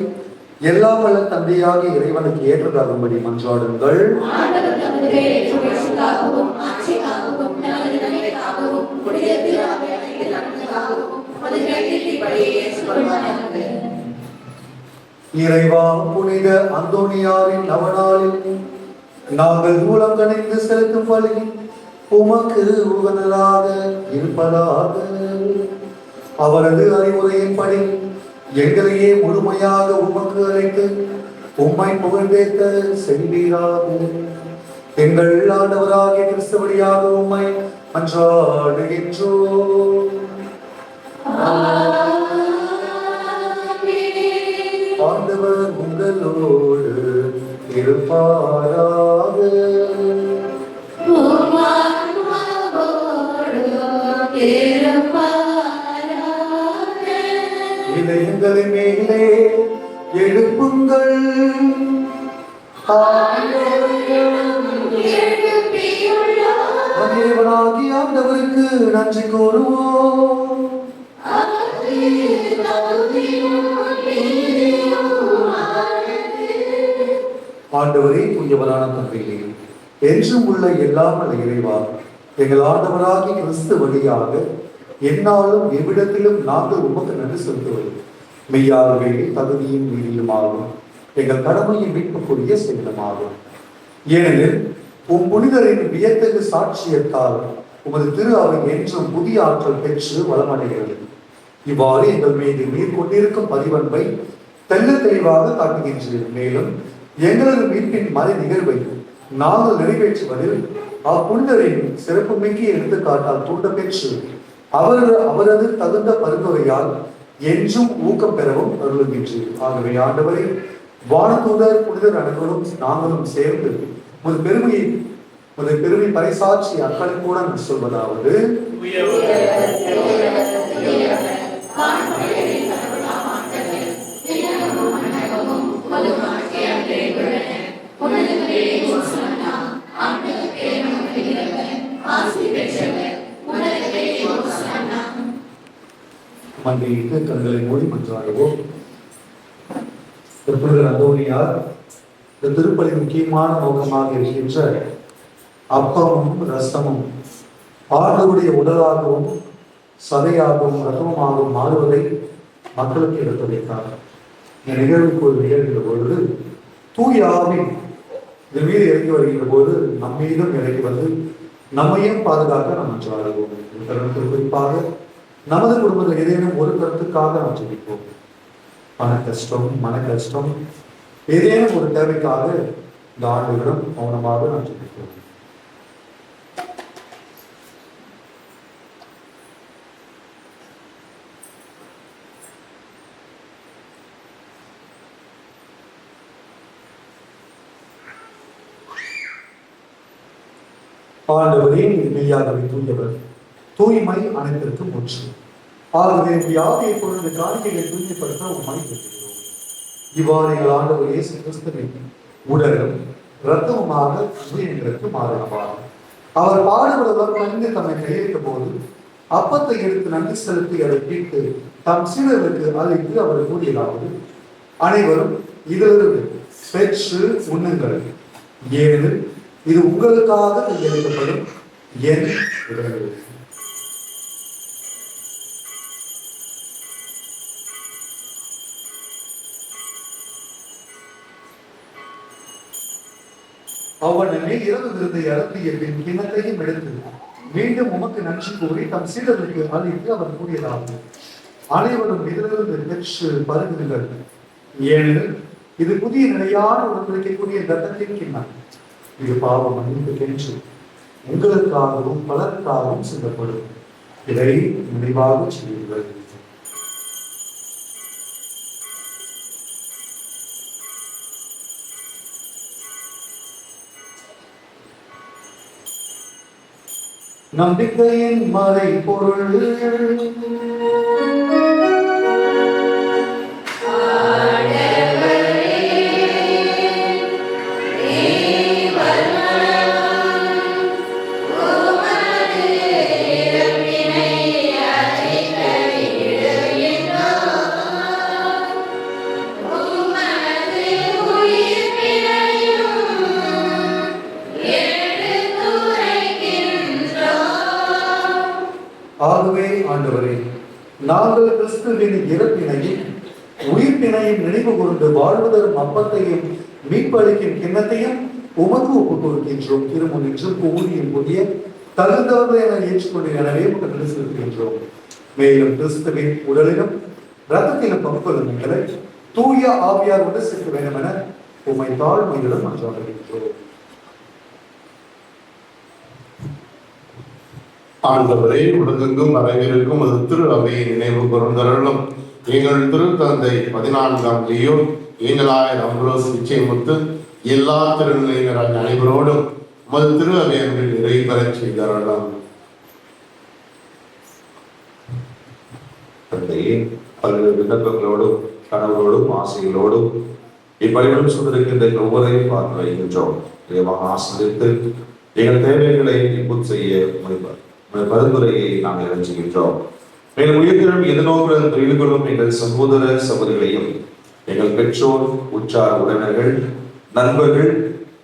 எல்லா வல்ல தந்தையாகிய இறைவனுக்கு ஏற்றதாகும்படி மன்றாடுங்கள். இறைவா, புனித அந்தோனியாரின் நவநாளில் நாங்கள் மூலம் கணிந்து செலுத்தும் பலி உமக்கு உகந்ததாக இருப்பதாக. அவரது அறிவுரையின்படி எங்களையே முழுமையாக உமக்கு அழைத்து உம்மை புகழ்ந்தேத்த செய்வீராக. எங்கள் ஆண்டவராகிய கிறிஸ்து வழியாக உம்மை மன்றாடுகின்றோம். ஆண்டவர் உங்களோடு இருப்பாராக. இதயங்களை மேலே எழுப்புங்கள். தேவனாகிய ஆண்டவருக்கு நன்றி கூறுவோம். ஆண்டவரே, தூயவரான தந்தையே, என்றும் உள்ள எல்லாம் அல்ல இறைவா, எங்கள் ஆண்டவராகிய கிறிஸ்து வழியாக எந்நாளும் எவ்விடத்திலும் நாங்கள் உமக்கு நன்றி செலுத்துவது மெய்யாகவே தகுதியும் நீதியுமாகும், எங்கள் கடமையின் மீட்புக்குரிய செயலுமாகும். ஏனெனில் உம் புனிதரின் வியத்தகு சாட்சியத்தால் உமது திரு அவை என்றும் புதிய ஆற்றல் பெற்று வளமடைகிறது. இவ்வாறு எங்கள் மீது நீர் கொண்டிருக்கும் பதிவன்பை தெல்ல தெளிவாக காட்டுகின்றீர்கள். மேலும் எங்களது மீட்பின் மறை நிகழ்வை நாங்கள் நிறைவேற்றுவதில் அப்புனிதரின் சிறப்பு மிக்க எடுத்துக்காட்டால் தூண்ட பெற்று அவரது தகுந்த பரிந்துரையால் என்றும் ஊக்கம் பெறவும் அருளுகின்றீர்கள். ஆகவே ஆண்டவரே, வானதூதர் புனிதர் அனைவரும் நாங்களும் சேர்ந்து ஒரு பெருமை பறைசாட்சி அக்களிப்புடன் சொல்வதாவது: மண்டியிட்டு கண்களை மூடி மன்றாடுவோம். புனிதர் அந்தோனியார் இந்த திருப்பலின் முக்கியமான நோக்கமாக இருக்கின்ற அப்பமும் ரசமும் ஆண்டவருடைய உடலாகவும் சதையாகவும் ரத்தமாகவும் மாறுவதை மக்களுக்கு எடுத்துரைத்தார். இந்த நிகழ்வுக்கு ஒரு நிகழ்கின்ற பொழுது தூய ஆவி இந்த மீது இறங்கி வருகின்ற போது நம்மீதும் இறங்கி வந்து நம்மையும் பாதுகாக்க நாம் மன்றாடுவோம். தருணத்தில் குறிப்பாக நமது குடும்பத்தில் ஏதேனும் ஒரு கருத்துக்காக நாம் ஜெபிப்போம். பண கஷ்டம், மன கஷ்டம், ஏதேனும் ஒரு தேவைக்காக இந்த ஆண்டுகளும் மௌனமாக நாம் ஜெபிப்போம். ஆண்டவரே, நீர் மெய்யாகவே தூயவர், தூய்மை அனைத்திற்கும் முற்று. ஆகவே ஆவியை பொழுது காணிக்கையை தூய்மைப்படுத்த உண்மை கேட்கிறோம். இவ்வாறு எங்கள் ஆண்டவர் இயேசு கிறிஸ்துவின் உடலும் இரத்தமுமாக எங்களுக்கு மாறினவார். அவர் பாடுபடுவர் கண்டு தம்மை கையெழுத்த போது அப்பத்தை எடுத்து நன்றி செலுத்தி அதை கேட்டு தம் சீடர்களுக்கு அழைத்து அவர் கூறியதாவது: அனைவரும் இதிலிருந்து பெற்று உண்ணுங்கள், ஏனெனில் இது உங்களுக்காக கையளிக்கப்படும் என் உடல். அவ்வண்ணமே இரவு விருந்தை அருந்திய பின் கிண்ணத்தையும் எடுத்து மீண்டும் உமக்கு நன்றி கூறி தம் சீடர்களுக்கு அளித்து அவர் கூறியதாகும்: அனைவரும் இதிலிருந்து பெற்று பருகுங்கள், ஏனெனில் இது புதிய நிலையான உடன்படிக்கைக்குரிய இரத்தத்தின் கிண்ணம். இது பாவ மன்னிப்புக்கென்று உங்களுக்காகவும் பலருக்காகவும் சிந்தப்படும். இதை நினைவாக செய்யுங்கள். நம்பிக்கையின் மறை பொருள் ஆகவே ஆண்டவரே, நாங்கள் கிறிஸ்துவின் இறப்பினையும் உயிர்ப்பினையும் நினைவு கூர்ந்து வாழ்வதரும் அப்பத்தையும் மீட்பளிக்கும் கிண்ணத்தையும் உமக்கு ஒப்புக் கொடுக்கின்றோம். திருமுன்னின்றும் ஊழியின் புதிய தகுந்தவர்களை என ஏற்றுக்கொண்டு எனவே நன்றி செலுத்துகின்றோம். மேலும் கிறிஸ்துவின் உடலிலும் இரத்தத்திலும் பங்குகொள்ளும் எங்களை தூய ஆவியார் கொண்டு சேர்க்க வேண்டும் என உம்மை தாழ்மையிடம் மன்றாடுகின்றோம். ஆண்டவரே, உலகெங்கும் மறைவிருக்கும் அது திரு அவையை நினைவு கூர்ந்தருளும். எங்கள் திருத்தந்தை 14ஆம் லியோ, ஏஞ்சலாயர் அம்ப்ரோஸ் நிச்சயமுத்து, எல்லா திருநிலையினர் அனைவரோடும் உமது திரு அவையன்பில் நிறைவு பெறச் செய்தருளும். தந்தையே, பல்வேறு விண்ணப்பங்களோடும் கனவுகளோடும் ஆசைகளோடும் இப்படியும் சுற்றிருக்கின்ற ஒவ்வொருவரையும் பார்த்து வைக்கின்றோம். தேவாக ஆசிரியத்து எங்கள் தேவைகளை இன்புட் செய்ய முடிப்பார் பரிந்துரையை நாங்கள் இறைஞ்சுகின்றோம். மேலும் உயிர்த்திலும் எதிர்நோக்குடன் தொழில்களும் எங்கள் சகோதர சகோதரிகளையும் எங்கள் பெற்றோர், உற்றார் உறவினர்கள், நண்பர்கள்,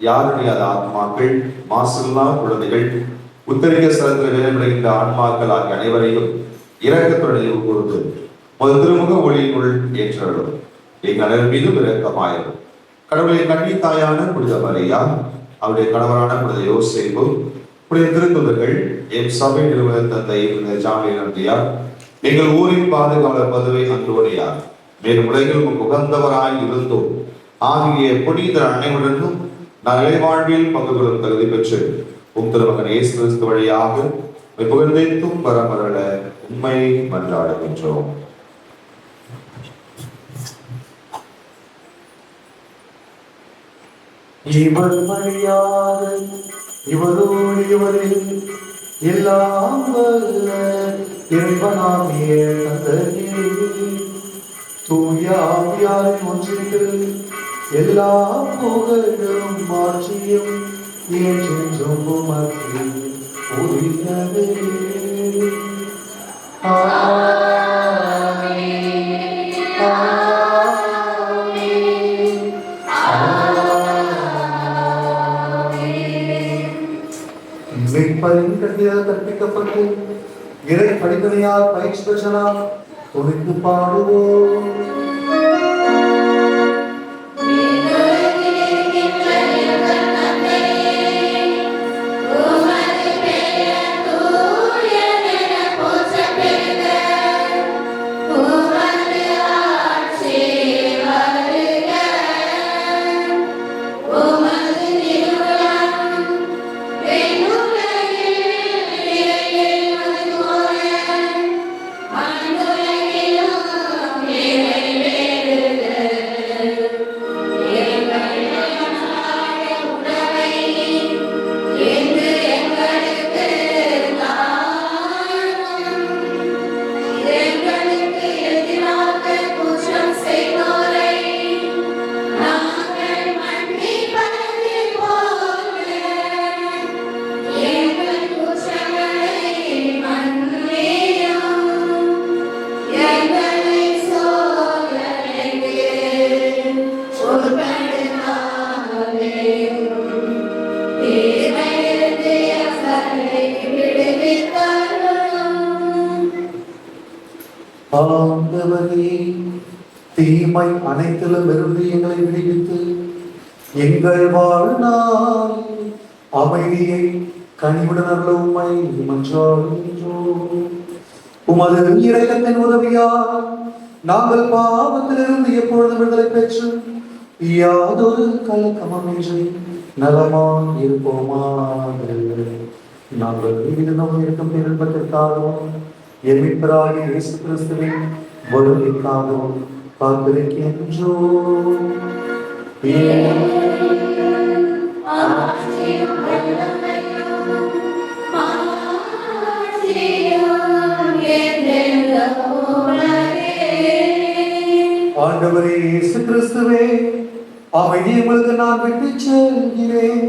யாருடையாத ஆத்மாக்கள், மாசில்லா குழந்தைகள், உத்தரிக்க ஸ்தலத்தில் வேலைப்படுகின்ற ஆன்மாக்கள் ஆகிய அனைவரையும் இரக்கத்துடன் நினைவு கூர்ந்து முதல் திருமுக ஒளியினுள் ஏற்றலும். எங்கள் அனைவர் மீதும் இரக்கமாயிரும். கடவுளின் கன்னி தாயான புனித மரியா, அவருடைய கணவரான புனித யோசேப்பு, புனித திருத்துதர்கள், எம் சபை நிறுவன தந்தை புனித ஜாமியர் நம்பியார், எங்கள் ஊரின் பாதுகாவலர் பதுவை அந்தோனியார், மேலும் உலகில் உகந்தவராய் இருந்தோம் ஆகிய புனித அனைவருடனும் நான் இறைவாழ்வில் பங்கு கொள்ளும் தகுதி பெற்று திருமகன் இயேசு கிறிஸ்து வழியாக புகழ்ந்தேத்தும் வரமரள உண்மை மன்றாடுகின்றோம். இவர் வழியாக இவரோடு இவரில் எல்லாம் வல்ல இறைவனாகிய தந்தையே, தூய ஆவியாரின் ஒன்றில் எல்லா புகழும் மாற்றியும் என்றென்றும் உமக்கு உரியவே. ஆமென். ஆமென். ஆமென். குழந்தையாக கற்பிக்கப்பட்டு இறை படிப்பனையால் பயிற்சி பெற்றனா துணிந்து பாடுவோம். ஆண்டவரே, தீமை அனைத்திலும் இருந்து எங்களை விடுவித்து எங்கள் வாழ்நாள் அமைதியை கனிவுடன் உம்மை மன்றாடுகின்றோம். உமது இரக்கத்தின் உதவியால் நாங்கள் பாவத்திலிருந்து எப்பொழுதும் விடுதலை பெற்று யாதொரு கலக்கமின்றி நலமாய் இருப்போமாக. நாங்கள் விகிதம் இருக்கும் பேரின்பத்திற்காகவும் எமிப்பராகிய இயேசு கிறிஸ்துவின் வருகைக்காகவும் காத்திருக்கின்றோம். ஆண்டவரே இயேசு கிறிஸ்துவே, அமைதியை உங்களுக்கு நான் விட்டு செல்கிறேன்,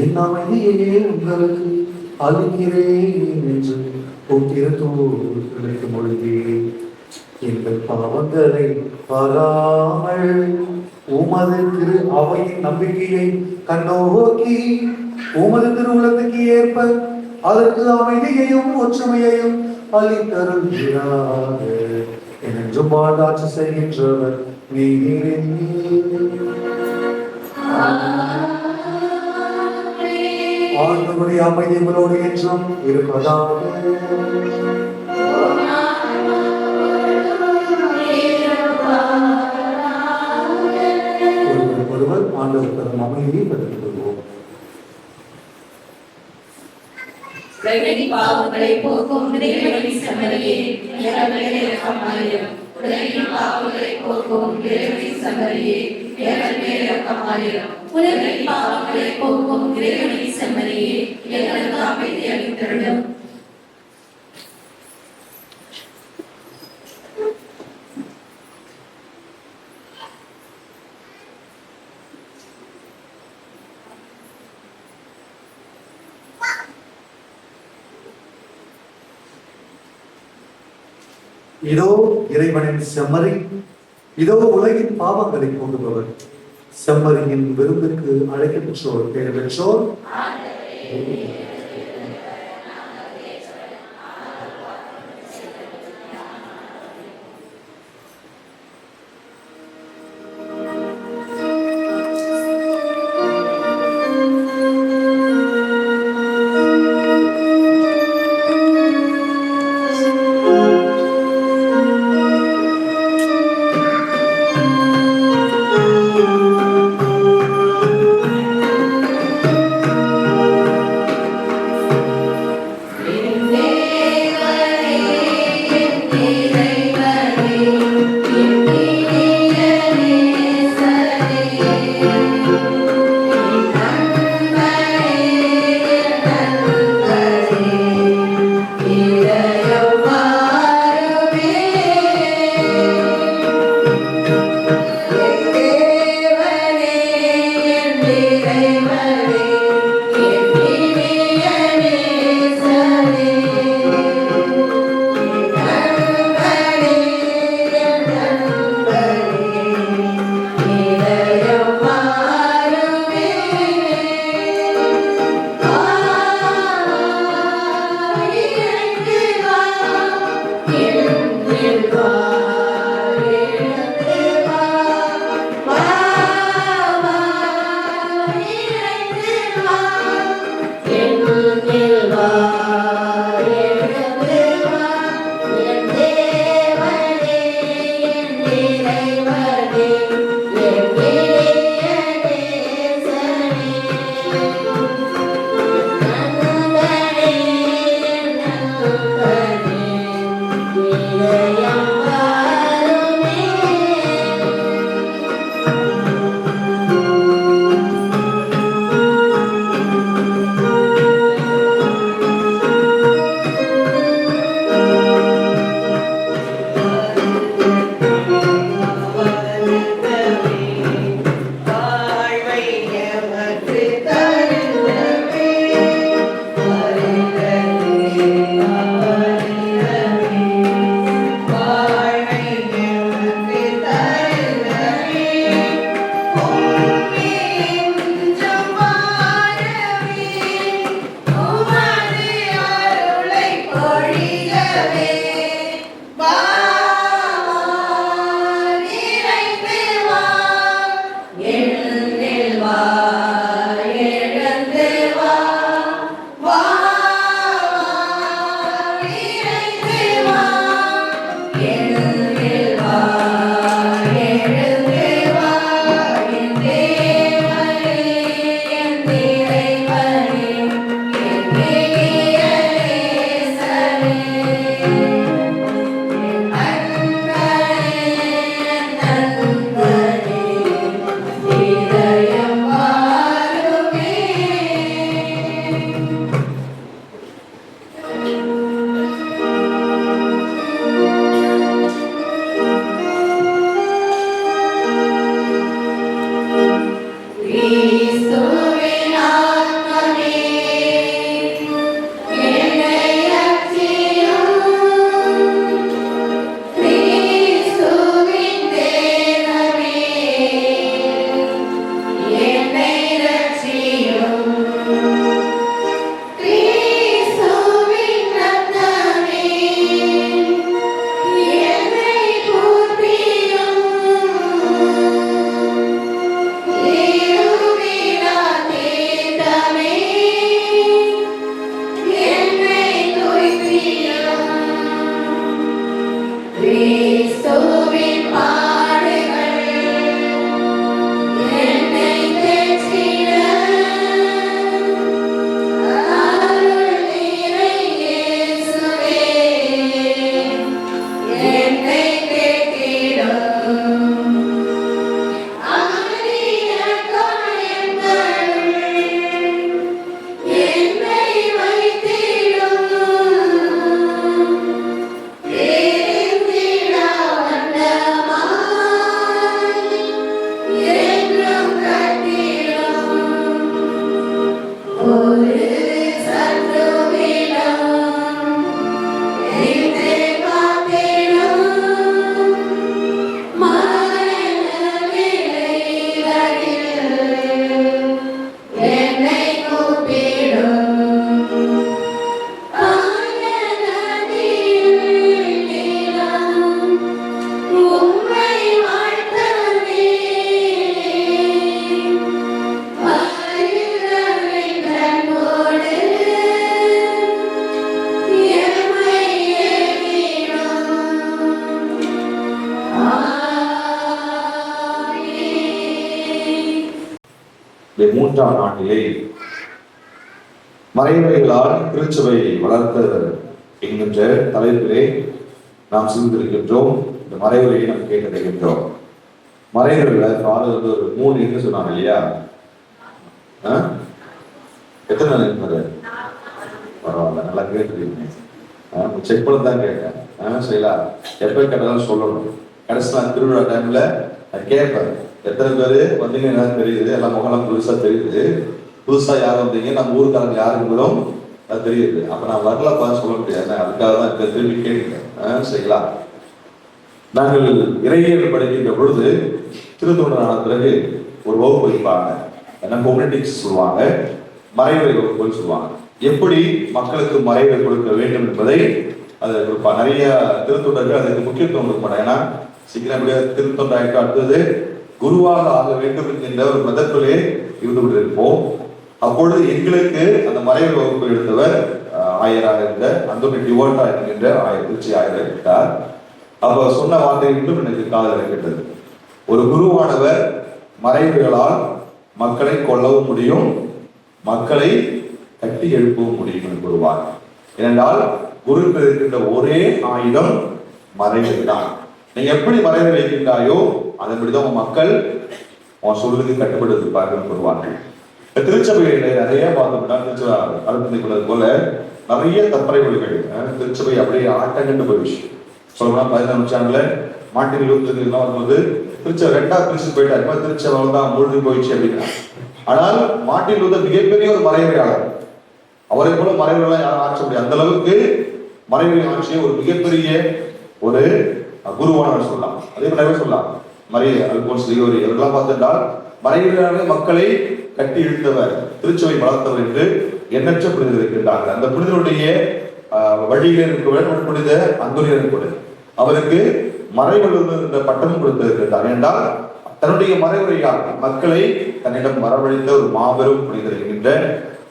என் அமைதியையே உங்களுக்கு அளிக்கிறேன் என்று உத்திரத்தோர்களுக்கு மொழிகிறேன். எங்கள் பாவங்களை பாராமல் உமது திரு அவையின் நம்பிக்கையை கண்ணோக்கி உமது திருவுளத்துக்கு ஏற்ப அதற்கு அமைதியையும் ஒற்றுமையையும் அளித்தருள்கிறார் என்றும் வாழ்ந்தாட்சி செய்கின்றவர் நீரே. ஆண்டவருடைய அமைதி உங்களோடு என்றும் இருப்பதாக. ஒருவர் ஆண்டவர் தரும் அமைதியை பெற்றுக் கொள்வோம். பாவங்களை போக்கும் இறைவனின் செம்மறியே, எங்கள் மேல் இரக்கமாயிரும். உலகின் பாவங்களை போக்கும் இறைவனின் செம்மறியே, எங்கள் மேல் இரக்கமாயிரும். உலகின் பாவங்களை போக்கும் இறைவனின் செம்மறியே, எங்களுக்கு அமைதி அளித்தருளும். இதோ இறைவனின் செம்மறி, இதோ உலகின் பாவங்களை போக்குபவர். செம்மறியின் விருந்துக்கு அழைக்கப்பெற்றோர் பேர் பெற்றோர். மூன்றாம் ஆண்டிலே மறைமுறைகளால் திருச்சபை வளர்த்தவர் என்கின்ற தலைப்பிலே நாம் சிந்திருக்கின்றோம். இந்த மறைவுரையை நாம் கேட்டறிகின்றோம். மறைவுரையில் ஃபாதர் ஒரு 3 என்று சொன்னாங்க இல்லையா? எத்தனை நாள் இருந்தாரு? பரவாயில்ல, நல்லா கேட்டுருக்கீங்க. செக் பண்ண தான் கேட்டேன். சரிங்களா? எப்போ கேட்டாலும் சொல்லணும். கடைசி நான் திருவிழா டைம்ல கேட்பேன், எத்தனை பேர் வந்தீங்க என்ன தெரியுது, எல்லாம் முகலாம் புதுசா தெரியுது, புதுசா யார் வந்தீங்க, நம்ம ஊருக்காரங்க யாருங்களும் அது தெரியுது. அப்ப நான் வரலப்பா சொல்ல முடியாது, அதுக்காக தான் இப்ப திரும்பி கேட்கிறேன். சரிங்களா? நாங்கள் இறையியல் படிக்கின்ற பொழுது திருத்தொண்டரான பிறகு ஒரு வகுப்பு வைப்பாங்க, என்ன கொம்யூனிட்டிக்ஸ் சொல்லுவாங்க, மறைவுரை வகுப்புகள் சொல்லுவாங்க. எப்படி மக்களுக்கு மறைவுரை கொடுக்க வேண்டும் என்பதை அது நிறைய திருத்தொண்டர்கள் அதுக்கு முக்கியத்துவம் கொடுக்க மாட்டாங்க. ஏன்னா சீக்கிரம் எப்படியா திருத்தொண்டாயிட்டு அடுத்தது குருவாக ஆக வேண்டும் என்கின்ற ஒரு மதத்திலே இருந்து கொண்டிருப்போம். அப்பொழுது எங்களுக்கு அந்த மறைவு வகுப்பு எடுத்தவர் ஆயராக இருந்த அந்தோனி டிவோட்டா என்கின்ற திருச்சி ஆயர் இருக்கிறார். அப்ப சொன்ன வார்த்தை இன்னும் எனக்கு காதல் கேட்டது. ஒரு குருவானவர் மறைவுகளால் மக்களை கொல்லவும் முடியும், மக்களை கட்டி எழுப்பவும் முடியும் என்று கூறுவார். ஏனென்றால் குருக்கு இருக்கின்ற ஒரே ஆயுதம் மறைவு தான். நீங்க எப்படி மறைவு வைக்கின்றாயோ அதன்படிதான் மக்கள் உன் சொல்லுக்கு கட்டுப்பட்டு இருப்பார்கள் கூறுவார்கள். திருச்சபையில நிறைய பார்த்தோம்னா திருச்சபை போல நிறைய தப்பறை மொழிகள் திருச்சபை அப்படியே ஆட்டங்கண்டு போயிடுச்சு. சொல்லலாம் 15ஆம் நூற்றாண்டுல மார்ட்டின் லூத்தர் எல்லாம் வரும்போது திருச்சபை ரெண்டா பிரிச்சு போயிட்டாரு, திருச்சபை தான் மூழ்கி போயிடுச்சு அப்படின்னா. ஆனால் மார்ட்டின் லூத்தர் மிகப்பெரிய ஒரு மறைவுரையாளர். அவரை போல மறைவுகளை யாரும் ஆற்ற முடியாது. அந்த அளவுக்கு மறைவுரை ஆட்சியை ஒரு மிகப்பெரிய ஒரு குருவானவர் சொல்லலாம். அதே மாதிரி சொல்லலாம் மரிய அல்போன்ஸ் லியோரி எல்லாம் பார்த்திருந்தால் மறைவுரையாக மக்களை கட்டி இழுத்தவர், திருச்சபை வளர்த்தவர் என்று எண்ணற்ற புனிதர் இருக்கின்றார்கள். அந்த புனிதருடைய வழியிலே இருக்க புனித அந்தோனியார் கூட அவருக்கு மறைவெழுந்து என்ற பட்டம் கொடுத்திருக்கிறார். என்றால் தன்னுடைய மறைவுரையால் மக்களை தன்னிடம் வரவழைத்த ஒரு மாபெரும் புனிதர் என்கின்ற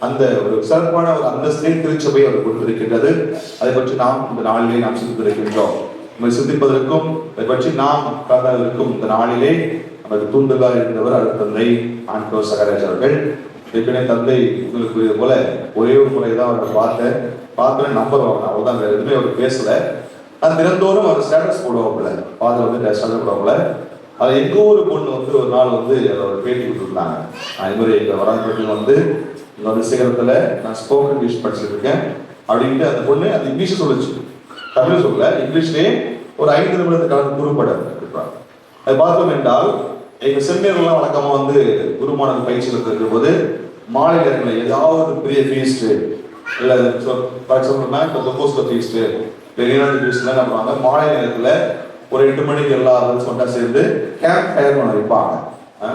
அந்த ஒரு சிறப்பான ஒரு அந்தஸ்தை திருச்சபை அவர் கொடுத்திருக்கின்றது. அதை பற்றி நாம் இந்த நாளிலே நாம் சிந்தித்திருக்கின்றோம். நம்மை சிந்திப்பதற்கும் அதை பற்றி நாம் உட்கார்ந்ததற்கும் இந்த நாளிலே நமக்கு தூண்டுதலாக இருந்தவர் அருட்தந்தை ஆண்டோ சகராஜ் அவர்கள். ஏற்கனவே தந்தை உங்களுக்கு போல ஒரே ஒரு முறைதான் அவரை பார்த்தேன் நம்பர் வாங்க, அவ்வளவுதான், வேற எதுவுமே அவர் பேசல. அது தினந்தோறும் அவர் ஸ்டேட்டஸ் போடுவாப்புல, ஃபாதர் வந்து ஸ்டேட்டஸ் போடுவாப்புல. அது எங்க ஒரு பொண்ணு வந்து ஒரு நாள் வந்து ஒரு பேட்டி கொடுத்துருந்தாங்க. இது மாதிரி எங்க வரான்பட்டியில் வந்து இங்க வந்து சிகரத்துல நான் ஸ்போக்கன் இங்கிலீஷ் படிச்சுட்டு இருக்கேன் அப்படின்ட்டு அந்த பொண்ணு அது இங்கிலீஷ் சொல்லுச்சு, தமிழ் சொல்லல, இங்கிலீஷ்லேயே ஒரு 5 நிமிடத்துக்கான குறுப்படம் இருப்பாங்க. அதை பார்த்தோம் என்றால் எங்க செமினார்லாம் வழக்கமா வந்து குருமானது பயிற்சி இருக்கிற போது மாலை நேரங்களில் ஏதாவது பெரிய ஃபீஸ்ட் இல்ல ஃபார் எக்ஸாம்பிள்னா இப்போ தொப்போஸ்ல ஃபீஸ்ட் வெளிநாட்டு ஃபீஸ்ட்லாம் என்ன பண்ணுவாங்க, மாலை நேரத்துல ஒரு 8 மணிக்கு எல்லாரும் சொன்னா சேர்ந்து கேம்ப் ஃபயர் பண்ண வைப்பாங்க.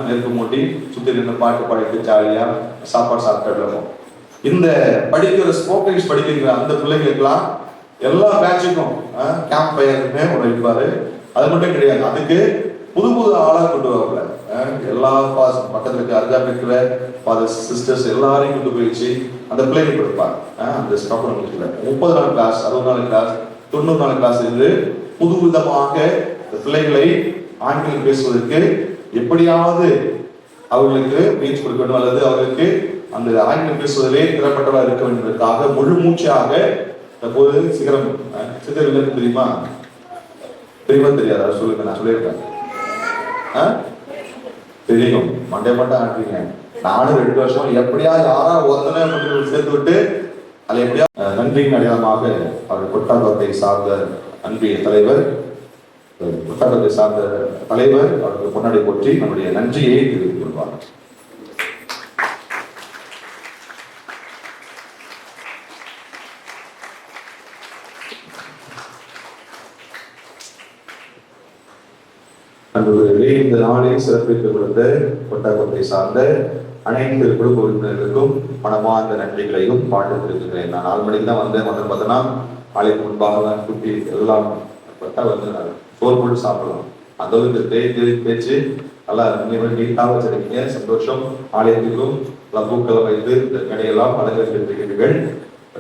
நெருப்பு மூட்டி சுத்தி நின்று பாட்டு பாடிட்டு ஜாலியா சாப்பாடு சாப்பிட்டு இருக்கும். இந்த படிக்கிற ஸ்போக்கன் இங்கிலீஷ் படிக்கிற அந்த பிள்ளைங்களுக்குலாம் எல்லா பேட்சுக்கும் கேம்ப் ஃபயருமே ஒன்று வைப்பாரு. அது மட்டும் கிடையாது, அதுக்கு புது ஆளா கொண்டு வரல, எல்லா பக்கத்துல இருக்க அருகாமல் இருக்கிற ஃபாதர் சிஸ்டர்ஸ் எல்லாரையும் கொண்டு போயிடுச்சு அந்த பிள்ளைங்க கொடுப்பாங்க. அந்த ஸ்போக்கன் இங்கிலீஷ்ல 30 நாள் கிளாஸ், 60 நாள் கிளாஸ், 90 நாள் கிளாஸ் என்று புது விதமாக இந்த பிள்ளைகளை ஆங்கிலம் பேசுவதற்கு எப்படியாவது அவர்களுக்கு முயற்சி கொடுக்க வேண்டும், அல்லது அவர்களுக்கு அந்த ஆங்கிலம் பேசுவதிலே திறப்பட்டவராக இருக்க வேண்டும் என்பதற்காக முழு மூச்சாக தற்போது சிகரம் சித்தர்களுக்கு தெரியுமா தெரியாதா சொல்லுங்க, நான் சொல்லியிருக்கேன். தெரியும், மண்டே மட்டும் ஆட்டுறீங்க. நானும் 2 வருஷம் எப்படியா யாரா ஒருத்தனை சேர்த்து விட்டு அதை எப்படியா நன்றியின் அடையாளமாக அவர் கொட்டாரத்தை சார்ந்த அன்பிய தலைவர் கொட்டாரத்தை சார்ந்த தலைவர் அவருக்கு முன்னாடி போற்றி நம்முடைய நன்றியை தெரிவித்துக் கொள்வார். இந்த நாளை சிறப்பித்துக் கொடுத்த கொட்டாரத்தை சார்ந்த அனைத்து குடும்ப உறுப்பினர்களுக்கும் மனமார்ந்த நன்றிகளையும் பாட்டு தெரிவிக்கிறேன். நான் 4 மணிக்கு தான் வந்தேன். வந்து பார்த்தோன்னா ஆலயத்துக்கு முன்பாக தான் குட்டி எல்லாம் வந்து சோறு போட்டு சாப்பிடலாம். அந்த ஒரு பேச்சு நல்லா நீட்டாக வச்சிருக்கீங்க, சந்தோஷம். ஆலயத்துக்கும் பூக்களை வைத்து இந்த கடையெல்லாம் அலங்கரித்திருக்கிறீர்கள்.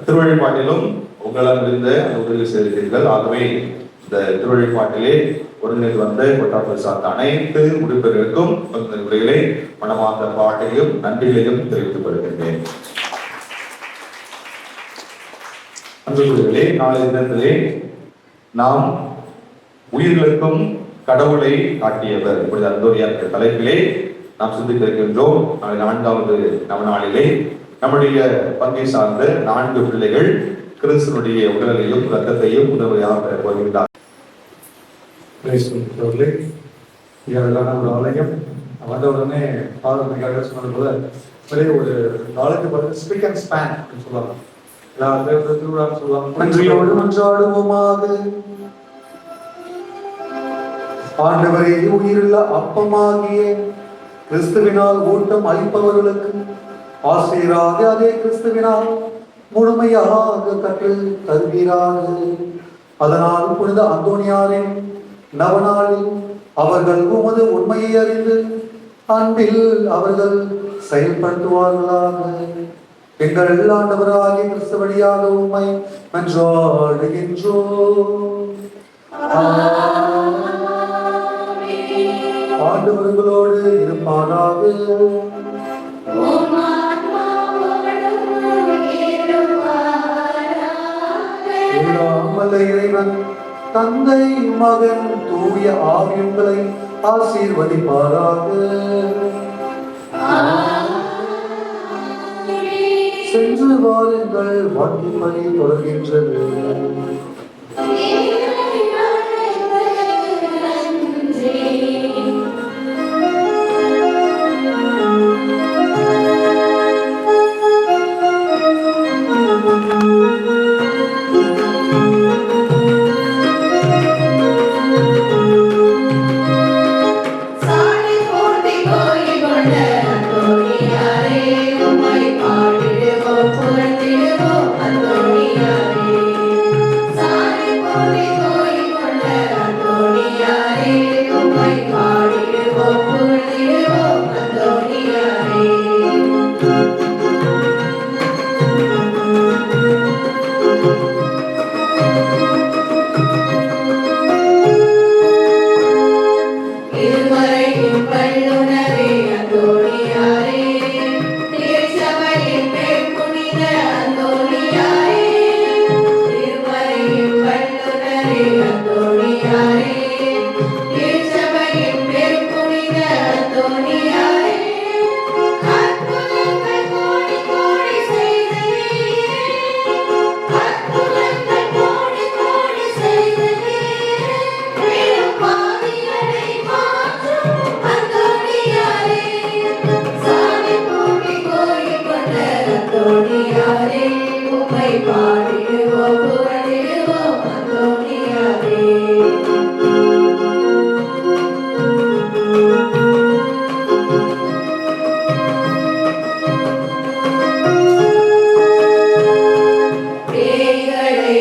திருவழிபாட்டிலும் உங்களால் இருந்த உதவி செய்திருக்கிறீர்கள். ஆகவே இந்த திருவழிபாட்டிலே ஒருங்கிணைந்து வந்த கொட்டாரத்தை சார்ந்த அனைத்து உறுப்பினர்களுக்கும் உரைகளை மனமார்ந்த பாட்டையும் நன்றிகளையும் தெரிவித்துக் கொள்கின்றேன். அன்புகளே, நாளைய தினத்திலே நாம் உயிர்களுக்கும் கடவுளை காட்டியவர் இப்படி அந்தோனியார் தலைப்பிலே நாம் சிந்தித்திருக்கின்றோம். நாளை 4வது நவநாளிலே நம்முடைய பங்கை சார்ந்த 4 பிள்ளைகள் கிறிஸ்துவனுடைய உடலையும் இரத்தத்தையும் உணவையாக வருகின்றார். ஒரு ஆலயம் வந்த உடனே சொன்னது போல ஒரு நாளுக்கு பார்த்து ஸ்பீக் அண்ட் ஸ்பேன் சொல்லலாம். திருவிழா சொல்லலாம். நன்றியோடு மன்றாடுவோமாக. ஆண்டவரே, உயிருள்ள அப்பமாகிய கிறிஸ்துவினால் ஊட்டம் அளிப்பவர்களுக்கு ஆசிரியராக அதே கிறிஸ்துவினால் முழுமையாக கற்று தருவீராக. அதனால் புனித அந்தோணியாரின் நவநாளில் அவர்கள் உமது உண்மையை அறிந்து அன்பில் அவர்கள் செயல்படுத்துவார்களாக. எங்கள் ஆண்டவராகிய கிறிஸ்து வழியாக உம்மை மன்றாடுகின்றோம். ஆண்டவர்களோடு இருப்பாராக. எல்லாம் வல்ல இறைவன் தந்தை மகன் தூய ஆவியங்களை ஆசீர்வதிப்பாராக. சென்று வாருங்கள், வாழ்க்கைப்படி தொடர்கின்றது. பேய்களை